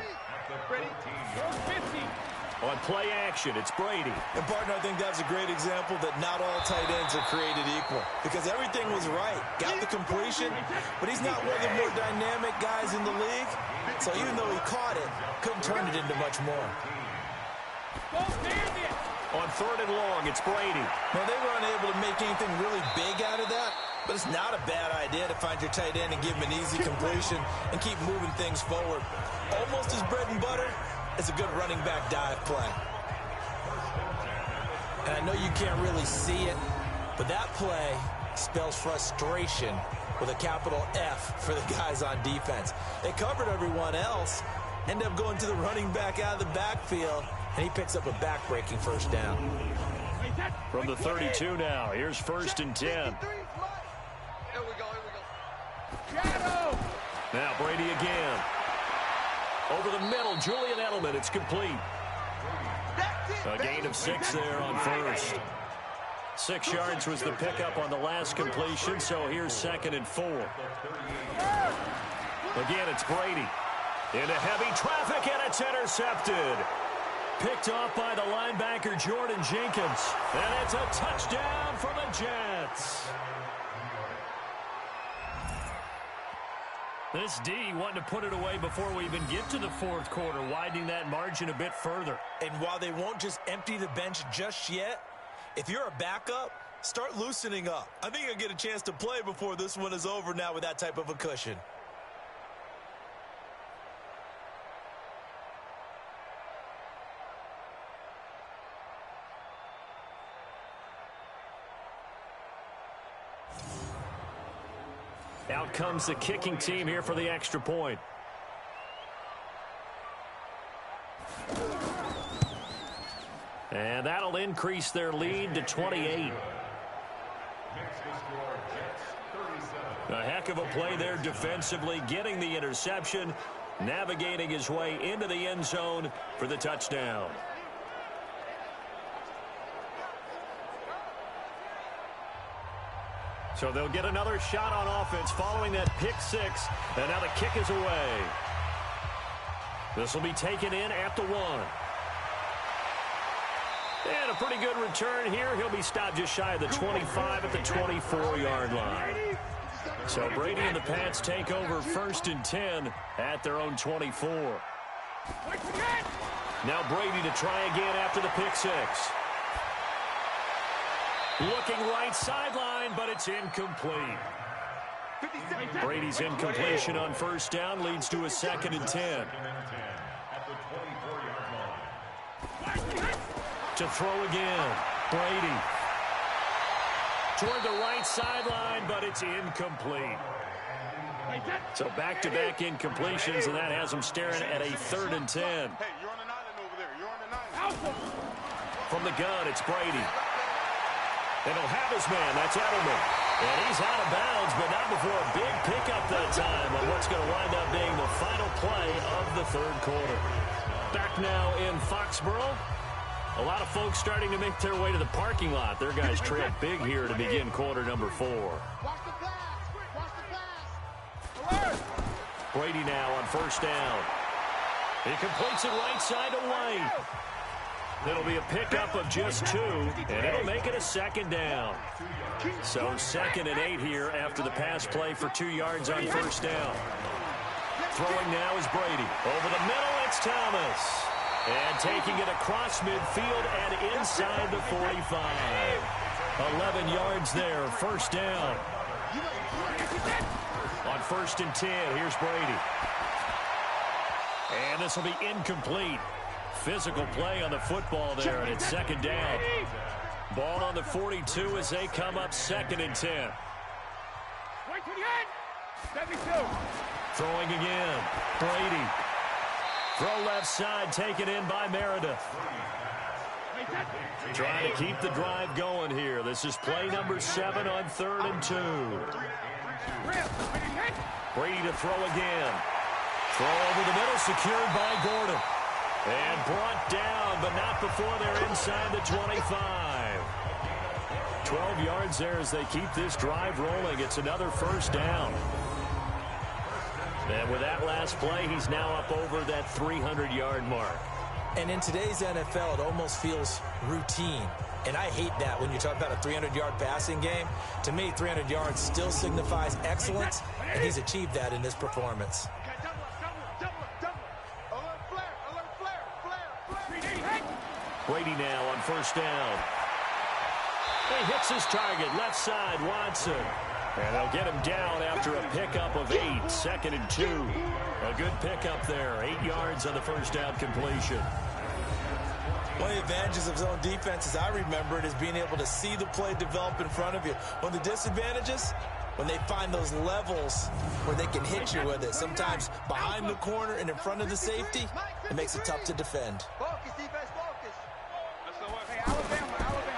On play action, it's Brady. And, partner, I think that's a great example that not all tight ends are created equal because everything was right. Got the completion, but he's not one of the more dynamic guys in the league. So even though he caught it, couldn't turn it into much more. On 3rd and long, it's Brady. Well, they were unable to make anything really big out of that, but it's not a bad idea to find your tight end and give him an easy completion and keep moving things forward. Almost as bread and butter. It's a good running back dive play. And I know you can't really see it, but that play spells frustration with a capital F for the guys on defense. They covered everyone else, end up going to the running back out of the backfield, and he picks up a back-breaking 1st down. From the 32 now, here's 1st and 10. Here we go. Shadow! Now Brady again. Over the middle, Julian Edelman, it's complete. A gain of 6 there on 1st. 6 yards was the pickup on the last completion, so here's 2nd and 4. Again, it's Brady. Into heavy traffic, and it's intercepted. Picked off by the linebacker, Jordan Jenkins. And it's a touchdown for the Jets. This D wanting to put it away before we even get to the 4th quarter, widening that margin a bit further. And while they won't just empty the bench just yet, if you're a backup, start loosening up. I think you'll get a chance to play before this one is over now with that type of a cushion. Out comes the kicking team here for the extra point. And that'll increase their lead to 28. A heck of a play there defensively, getting the interception, navigating his way into the end zone for the touchdown. So they'll get another shot on offense following that pick 6. And now the kick is away. This will be taken in at the 1. And a pretty good return here. He'll be stopped just shy of the 25 at the 24-yard line. So Brady and the Pats take over 1st and 10 at their own 24. Now Brady to try again after the pick 6. Looking right sideline, but it's incomplete. Brady's incompletion on 1st down leads to a 2nd and 10. To throw again, Brady. Toward the right sideline, but it's incomplete. So back-to-back incompletions, and that has them staring at a 3rd and 10. Hey, you're on an island over there. You're on an island. From the gun, it's Brady. And he'll have his man. That's Edelman. And he's out of bounds, but not before a big pickup that time on what's going to wind up being the final play of the 3rd quarter. Back now in Foxborough. A lot of folks starting to make their way to the parking lot. Their guys trail big here to begin quarter number 4. Watch the pass. Watch the pass. Alert. Brady now on 1st down. He completes it right side to White. It'll be a pickup of just 2, and it'll make it a 2nd down. So 2nd and 8 here after the pass play for 2 yards on 1st down. Throwing now is Brady. Over the middle, it's Thomas. And taking it across midfield and inside the 45. 11 yards there, 1st down. On 1st and 10, here's Brady. And this will be incomplete. Physical play on the football there, and it's second down. Ball on the 42 as they come up 2nd and 10. Throwing again. Brady. Throw left side, taken in by Meredith. Trying to keep the drive going here. This is play number 7 on 3rd and 2. Brady to throw again. Throw over the middle, secured by Gordon. And brought down, but not before they're inside the 25. 12 yards there as they keep this drive rolling. It's another first down. And with that last play, he's now up over that 300-yard mark. And in today's NFL, it almost feels routine. And I hate that when you talk about a 300-yard passing game. To me, 300 yards still signifies excellence, and he's achieved that in this performance. Brady now on first down. He hits his target, left side, Watson. And they'll get him down after a pickup of 8, 2nd and 2. A good pickup there, 8 yards on the first down completion. One of the advantages of zone defense, as I remember it, is being able to see the play develop in front of you. One of the disadvantages, when they find those levels where they can hit you with it. Sometimes behind the corner and in front of the safety, it makes it tough to defend. Focus, defense, focus.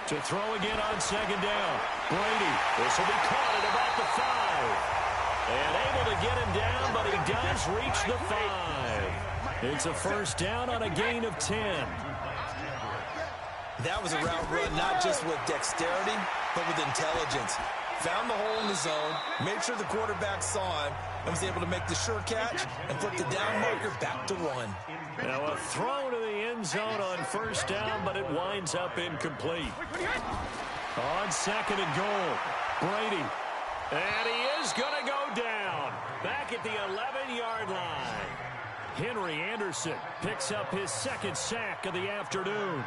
To throw again on second down. Brady, this will be caught at about the 5. And able to get him down, but he does reach the 5. It's a first down on a gain of 10. That was a route run not just with dexterity, but with intelligence. Found the hole in the zone, made sure the quarterback saw him, and was able to make the sure catch and flip the down marker back to 1. Now a throw to the end zone on first down, but it winds up incomplete. On 2nd and goal, Brady. And he is going to go down. Back at the 11-yard line. Henry Anderson picks up his 2nd sack of the afternoon.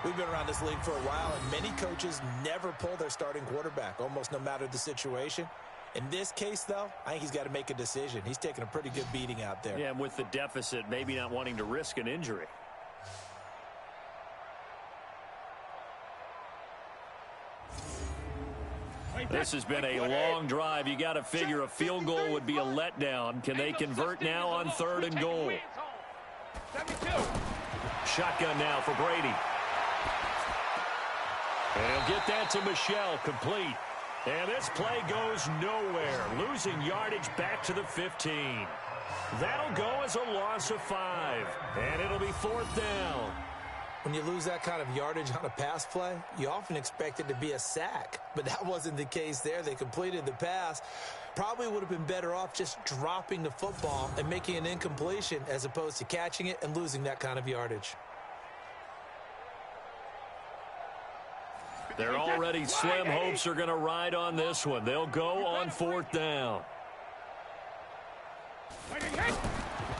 We've been around this league for a while, and many coaches never pull their starting quarterback, almost no matter the situation. In this case, though, I think he's got to make a decision. He's taking a pretty good beating out there. Yeah, and with the deficit, maybe not wanting to risk an injury. This has been a long drive. You got to figure a field goal would be a letdown. Can they convert now on 3rd and goal? Shotgun now for Brady. And he'll get that to Michelle, complete. And this play goes nowhere, losing yardage back to the 15. That'll go as a loss of 5, and it'll be 4th down. When you lose that kind of yardage on a pass play, you often expect it to be a sack, but that wasn't the case there. They completed the pass. Probably would have been better off just dropping the football and making an incompletion as opposed to catching it and losing that kind of yardage. Their already slim hopes are going to ride on this one. They'll go on 4th down.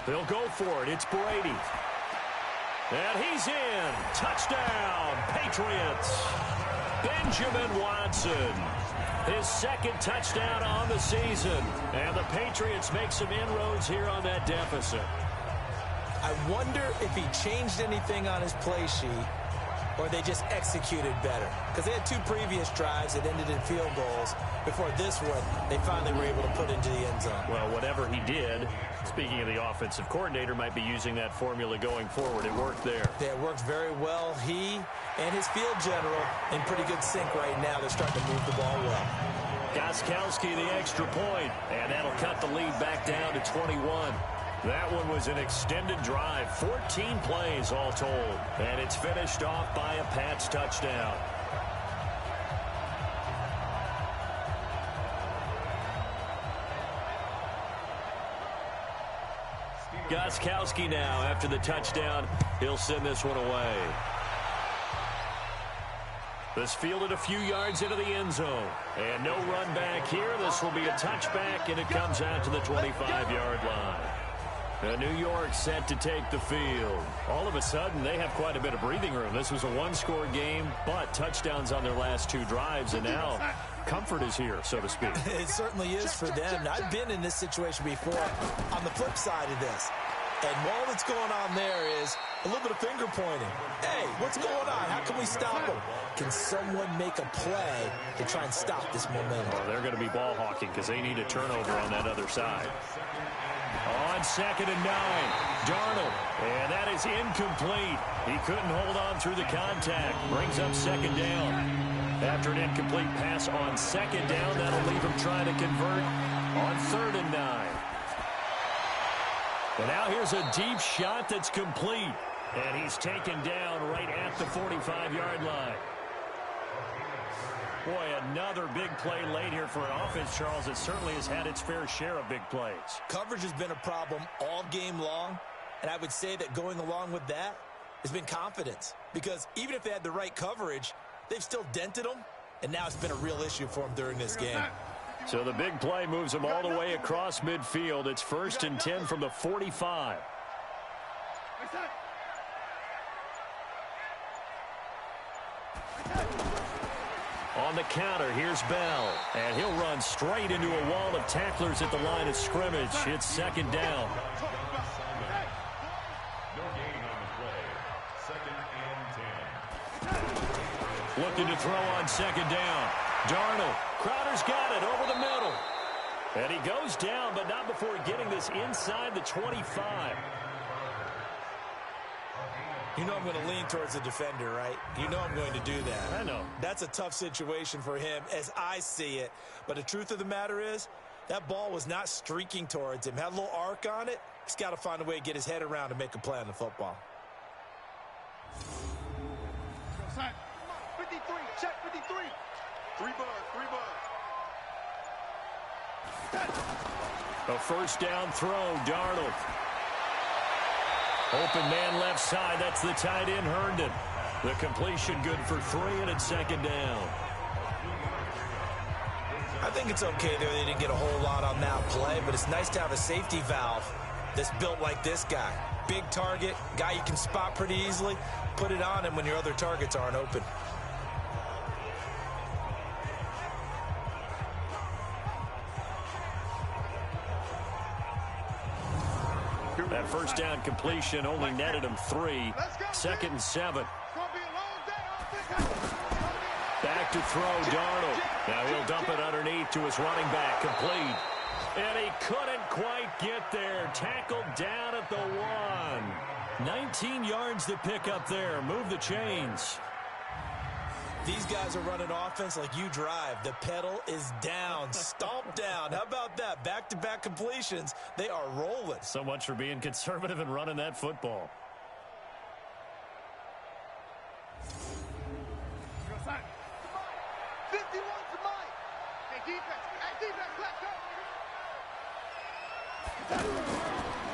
They'll go for it. It's Brady. And he's in. Touchdown, Patriots. Benjamin Watson. His 2nd touchdown on the season. And the Patriots make some inroads here on that deficit. I wonder if he changed anything on his play sheet, or they just executed better. Because they had 2 previous drives that ended in field goals. Before this one, they finally were able to put into the end zone. Well, whatever he did, speaking of the offensive coordinator, might be using that formula going forward. It worked there. Yeah, it worked very well. He and his field general in pretty good sync right now. They're starting to move the ball well. Gostkowski the extra point, and that'll cut the lead back down to 21. That one was an extended drive, 14 plays all told, and it's finished off by a Pats touchdown. Gostkowski now, after the touchdown, he'll send this one away. This fielded a few yards into the end zone, and no run back here. This will be a touchback, and it comes out to the 25-yard line. New York set to take the field. All of a sudden, they have quite a bit of breathing room. This was a one-score game, but touchdowns on their last 2 drives, and now comfort is here, so to speak. It certainly is for them. Now, I've been in this situation before on the flip side of this. And all that's going on there is a little bit of finger pointing. Hey, what's going on? How can we stop him? Can someone make a play to try and stop this momentum? Well, they're going to be ball hawking because they need a turnover on that other side. On 2nd and 9, Darnold. And that is incomplete. He couldn't hold on through the contact. Brings up 2nd down. After an incomplete pass on 2nd down, that'll leave him trying to convert on 3rd and 9. And now here's a deep shot that's complete. And he's taken down right at the 45-yard line. Boy, another big play late here for an offense, Charles, that certainly has had its fair share of big plays. Coverage has been a problem all game long, and I would say that going along with that has been confidence. Because even if they had the right coverage, they've still dented them, and now it's been a real issue for them during this game. So the big play moves them all the way across midfield. It's 1st and 10 from the 45. On the counter, here's Bell. And he'll run straight into a wall of tacklers at the line of scrimmage. It's 2nd down. No gain on the play. 2nd and 10. Looking to throw on 2nd down. Darnold. Crowder's got it over the middle. And he goes down, but not before getting this inside the 25. You know I'm going to lean towards the defender, right? You know I'm going to do that. I know. That's a tough situation for him as I see it. But the truth of the matter is, that ball was not streaking towards him. Had a little arc on it. He's got to find a way to get his head around and make a play on the football. 53, check 53. 3 bars. A 1st down throw, Darnold. Open man left side. That's the tight end, Herndon. The completion good for 3, and it's 2nd down. I think it's okay there. They didn't get a whole lot on that play, but it's nice to have a safety valve that's built like this guy. Big target, guy you can spot pretty easily. Put it on him when your other targets aren't open. That 1st down completion only netted him 3. 2nd and 7. Back to throw, Darnold. Now he'll dump it underneath to his running back, complete. And he couldn't quite get there. Tackled down at the 1. 19 yards to pick up there. Move the chains. These guys are running offense like you drive. The pedal is down, stomp down. How about that? Back-to-back completions. They are rolling. So much for being conservative and running that football.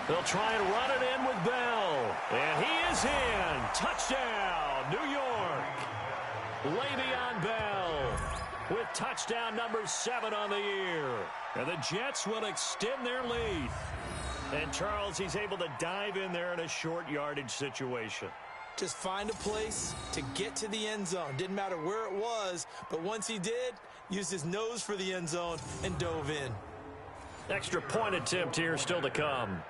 They'll try and run it in with Bell. And he is in. Touchdown, New York. Le'Veon Bell with touchdown number 7 on the year. And the Jets will extend their lead. And Charles, he's able to dive in there in a short yardage situation. Just find a place to get to the end zone. Didn't matter where it was, but once he did, used his nose for the end zone and dove in. Extra point attempt here still to come.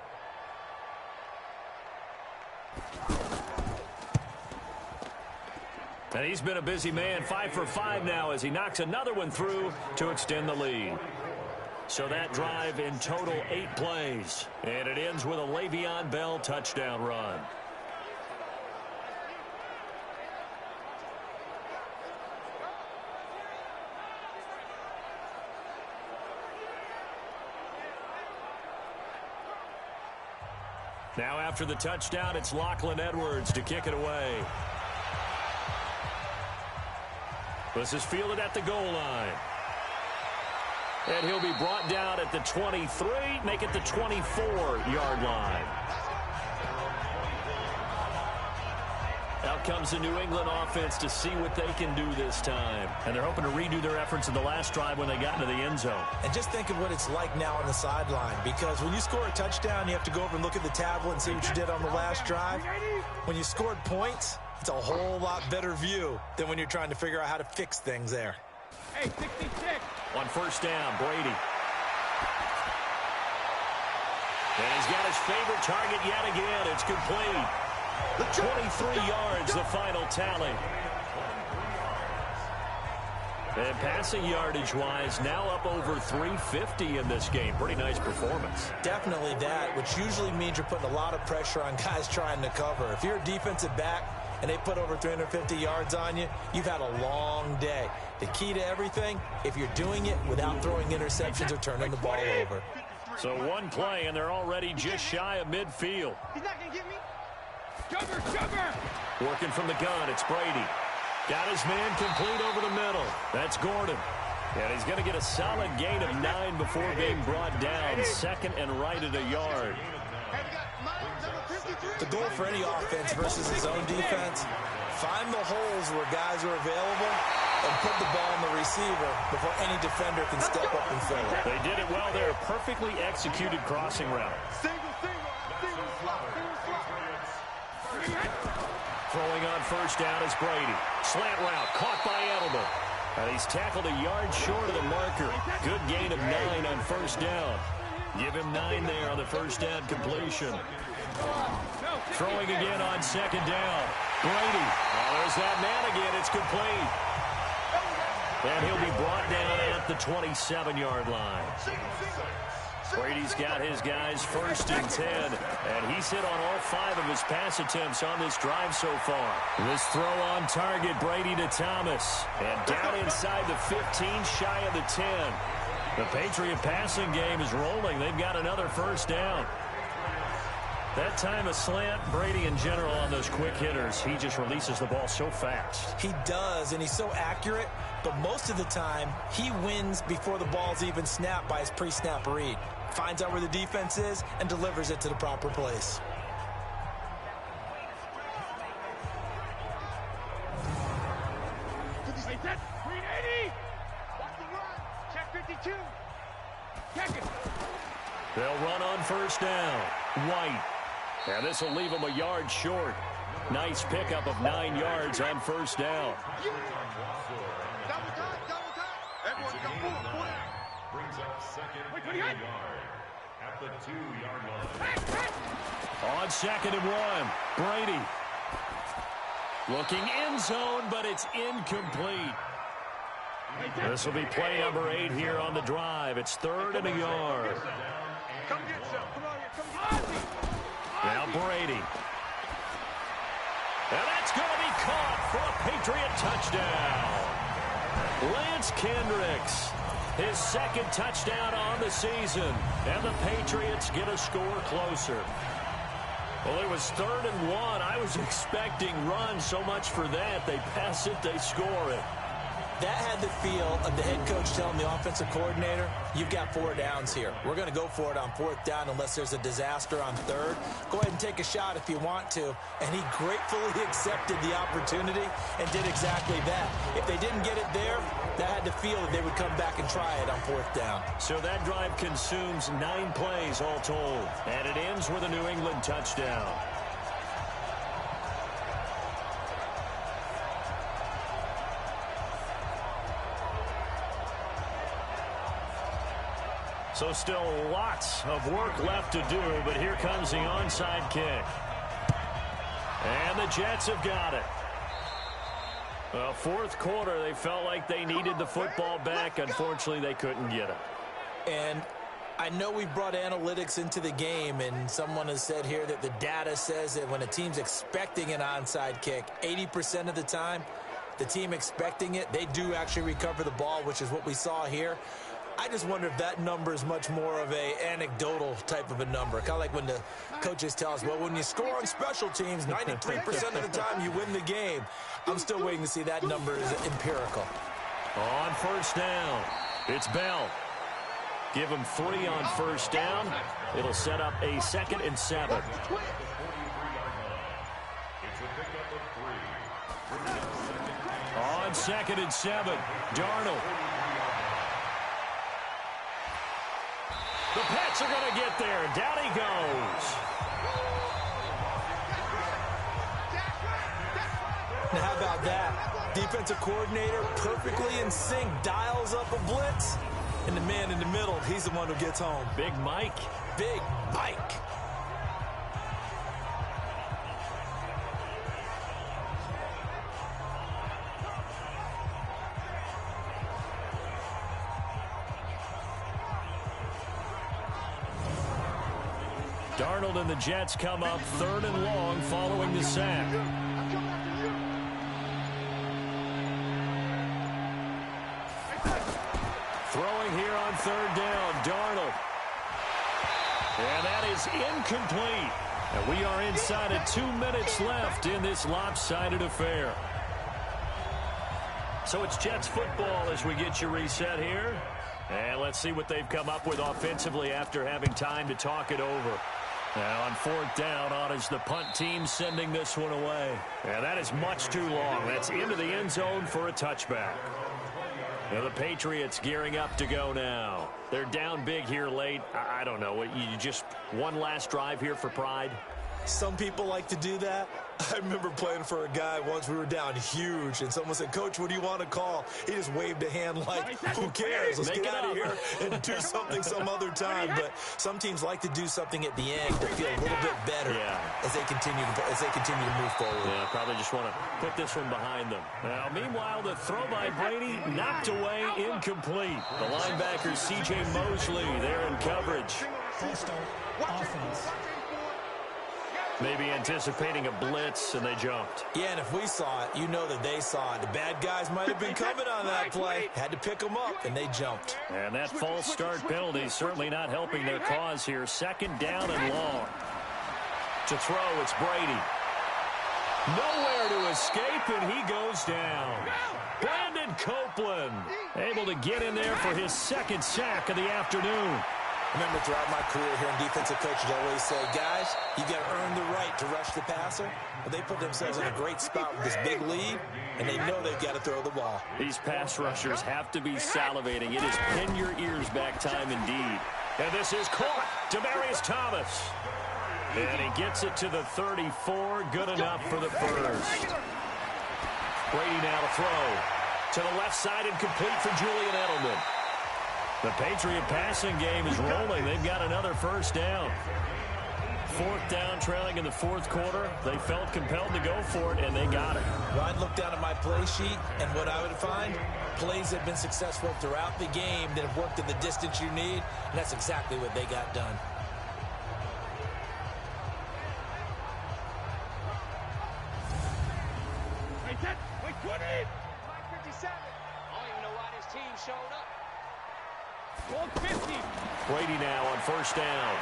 And he's been a busy man, 5 for 5 now as he knocks another one through to extend the lead. So that drive in total 8 plays. And it ends with a Le'Veon Bell touchdown run. Now after the touchdown, it's Lachlan Edwards to kick it away. This is fielded at the goal line. And he'll be brought down at the 23, make it the 24-yard line. Out comes the New England offense to see what they can do this time. And they're hoping to redo their efforts in the last drive when they got into the end zone. And just think of what it's like now on the sideline, because when you score a touchdown, you have to go over and look at the tablet and see what you did on the last drive. When you scored points, it's a whole lot better view than when you're trying to figure out how to fix things there. Hey, 66. On 1st down, Brady. And he's got his favorite target yet again. It's complete. 23 yards, the final tally. And passing yardage-wise, now up over 350 in this game. Pretty nice performance. Definitely that, which usually means you're putting a lot of pressure on guys trying to cover. If you're a defensive back and they put over 350 yards on you, you've had a long day. The key to everything, if you're doing it without throwing interceptions or turning the ball over. So one play, and they're already just shy of midfield. He's not going to get me. Cover! Working from the gun, it's Brady. Got his man complete over the middle. That's Gordon. And he's going to get a solid gain of 9 before being brought down. Second and right at a yard. The goal for any offense versus his own defense, find the holes where guys are available and put the ball on the receiver before any defender can step up and fill it. They did it well there. Perfectly executed crossing route. Single slot. Throwing on first down is Brady. Slant route caught by Edelman. And he's tackled a yard short of the marker. Good gain of 9 on first down. Give him 9 there on the first down completion. Throwing again on second down. Brady. Oh, there's that man again. It's complete. And he'll be brought down at the 27-yard line. Brady's got his guys first and 10, and he's hit on all 5 of his pass attempts on this drive so far. This throw on target, Brady to Thomas. And down inside the 15, shy of the 10. The Patriot passing game is rolling. They've got another first down. That time a slant, Brady in general on those quick hitters, he just releases the ball so fast. He does, and he's so accurate, but most of the time he wins before the ball's even snapped by his pre-snap read. Finds out where the defense is and delivers it to the proper place. Reset. 380. Watch the run. Check 52. Check it. They'll run on first down. White. And this will leave him a yard short. Nice pickup of 9 yards on first down. Double time. Everyone come forward. Brings up second and a yard at the 2-yard line. On second and 1, Brady. Looking end zone, but it's incomplete. This will be play number 8 here on the drive. It's 3rd and a yard. Come get some. Come on here. Now Brady. And that's going to be caught for a Patriot touchdown. Lance Kendricks, his second touchdown on the season. And the Patriots get a score closer. Well, it was 3rd and 1. I was expecting run, so much for that. They pass it, they score it. That had the feel of the head coach telling the offensive coordinator, you've got 4 downs here. We're going to go for it on 4th down unless there's a disaster on 3rd. Go ahead and take a shot if you want to. And he gratefully accepted the opportunity and did exactly that. If they didn't get it there, that had the feel that they would come back and try it on 4th down. So that drive consumes 9 plays all told. And it ends with a New England touchdown. So still lots of work left to do, but here comes the onside kick. And the Jets have got it. Well, 4th quarter, they felt like they needed the football back. Unfortunately, they couldn't get it. And I know we brought analytics into the game, and someone has said here that the data says that when a team's expecting an onside kick, 80% of the time, the team expecting it, they do actually recover the ball, which is what we saw here. I just wonder if that number is much more of a anecdotal type of a number. Kind of like when the coaches tell us, well, when you score on special teams, 93% of the time you win the game. I'm still waiting to see that number is empirical. On first down, it's Bell. Give him 3 on first down. It'll set up a 2nd and 7. On 2nd and 7, Darnold. The Pats are going to get there. Down he goes. Now, how about that? Defensive coordinator perfectly in sync, dials up a blitz, and the man in the middle, he's the one who gets home. Big Mike Big Mike. Darnold and the Jets come up 3rd and long following the sack. Throwing here on 3rd down, Darnold. And that is incomplete. And we are inside of 2 minutes left in this lopsided affair. So it's Jets football as we get you reset here. And let's see what they've come up with offensively after having time to talk it over. Now on 4th down, on is the punt team sending this one away. And that is much too long. That's into the end zone for a touchback. Now the Patriots gearing up to go now. They're down big here late. I don't know. You just one last drive here for pride? Some people like to do that. I remember playing for a guy once. We were down huge, and someone said, "Coach, what do you want to call?" He just waved a hand like, who cares? Let's get out of here and do something some other time. But some teams like to do something at the end to feel a little bit better as they continue to move forward. Yeah, probably just want to put this one behind them. Now, meanwhile, the throw by Brady knocked away, incomplete. The linebacker C.J. Mosley there in coverage. Offense. Maybe anticipating a blitz, and they jumped. Yeah, and if we saw it, you know that they saw it. The bad guys might have been coming on that play. Had to pick them up, and they jumped. And that false start penalty certainly not helping their cause here. 2nd down and long. To throw, it's Brady. Nowhere to escape, and he goes down. Brandon Copeland able to get in there for his 2nd sack of the afternoon. I remember throughout my career hearing defensive coaches always say, guys, you got to earn the right to rush the passer. But they put themselves in a great spot with this big lead, and they know they've got to throw the ball. These pass rushers have to be salivating. It is pin your ears back time indeed. And this is caught. Demaryius Thomas. And he gets it to the 34. Good enough for the first. Brady now to throw. To the left side and complete for Julian Edelman. The Patriot passing game is rolling. They've got another 1st down. 4th down, trailing in the 4th quarter. They felt compelled to go for it, and they got it. I'd look down at my play sheet, and what I would find, plays that have been successful throughout the game that have worked in the distance you need, and that's exactly what they got done. Wait, 20! Mike 57. I don't even know why this team showed up. 50. Brady now on 1st down.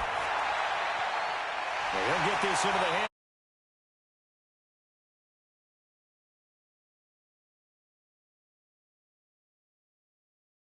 They'll get this into the hand.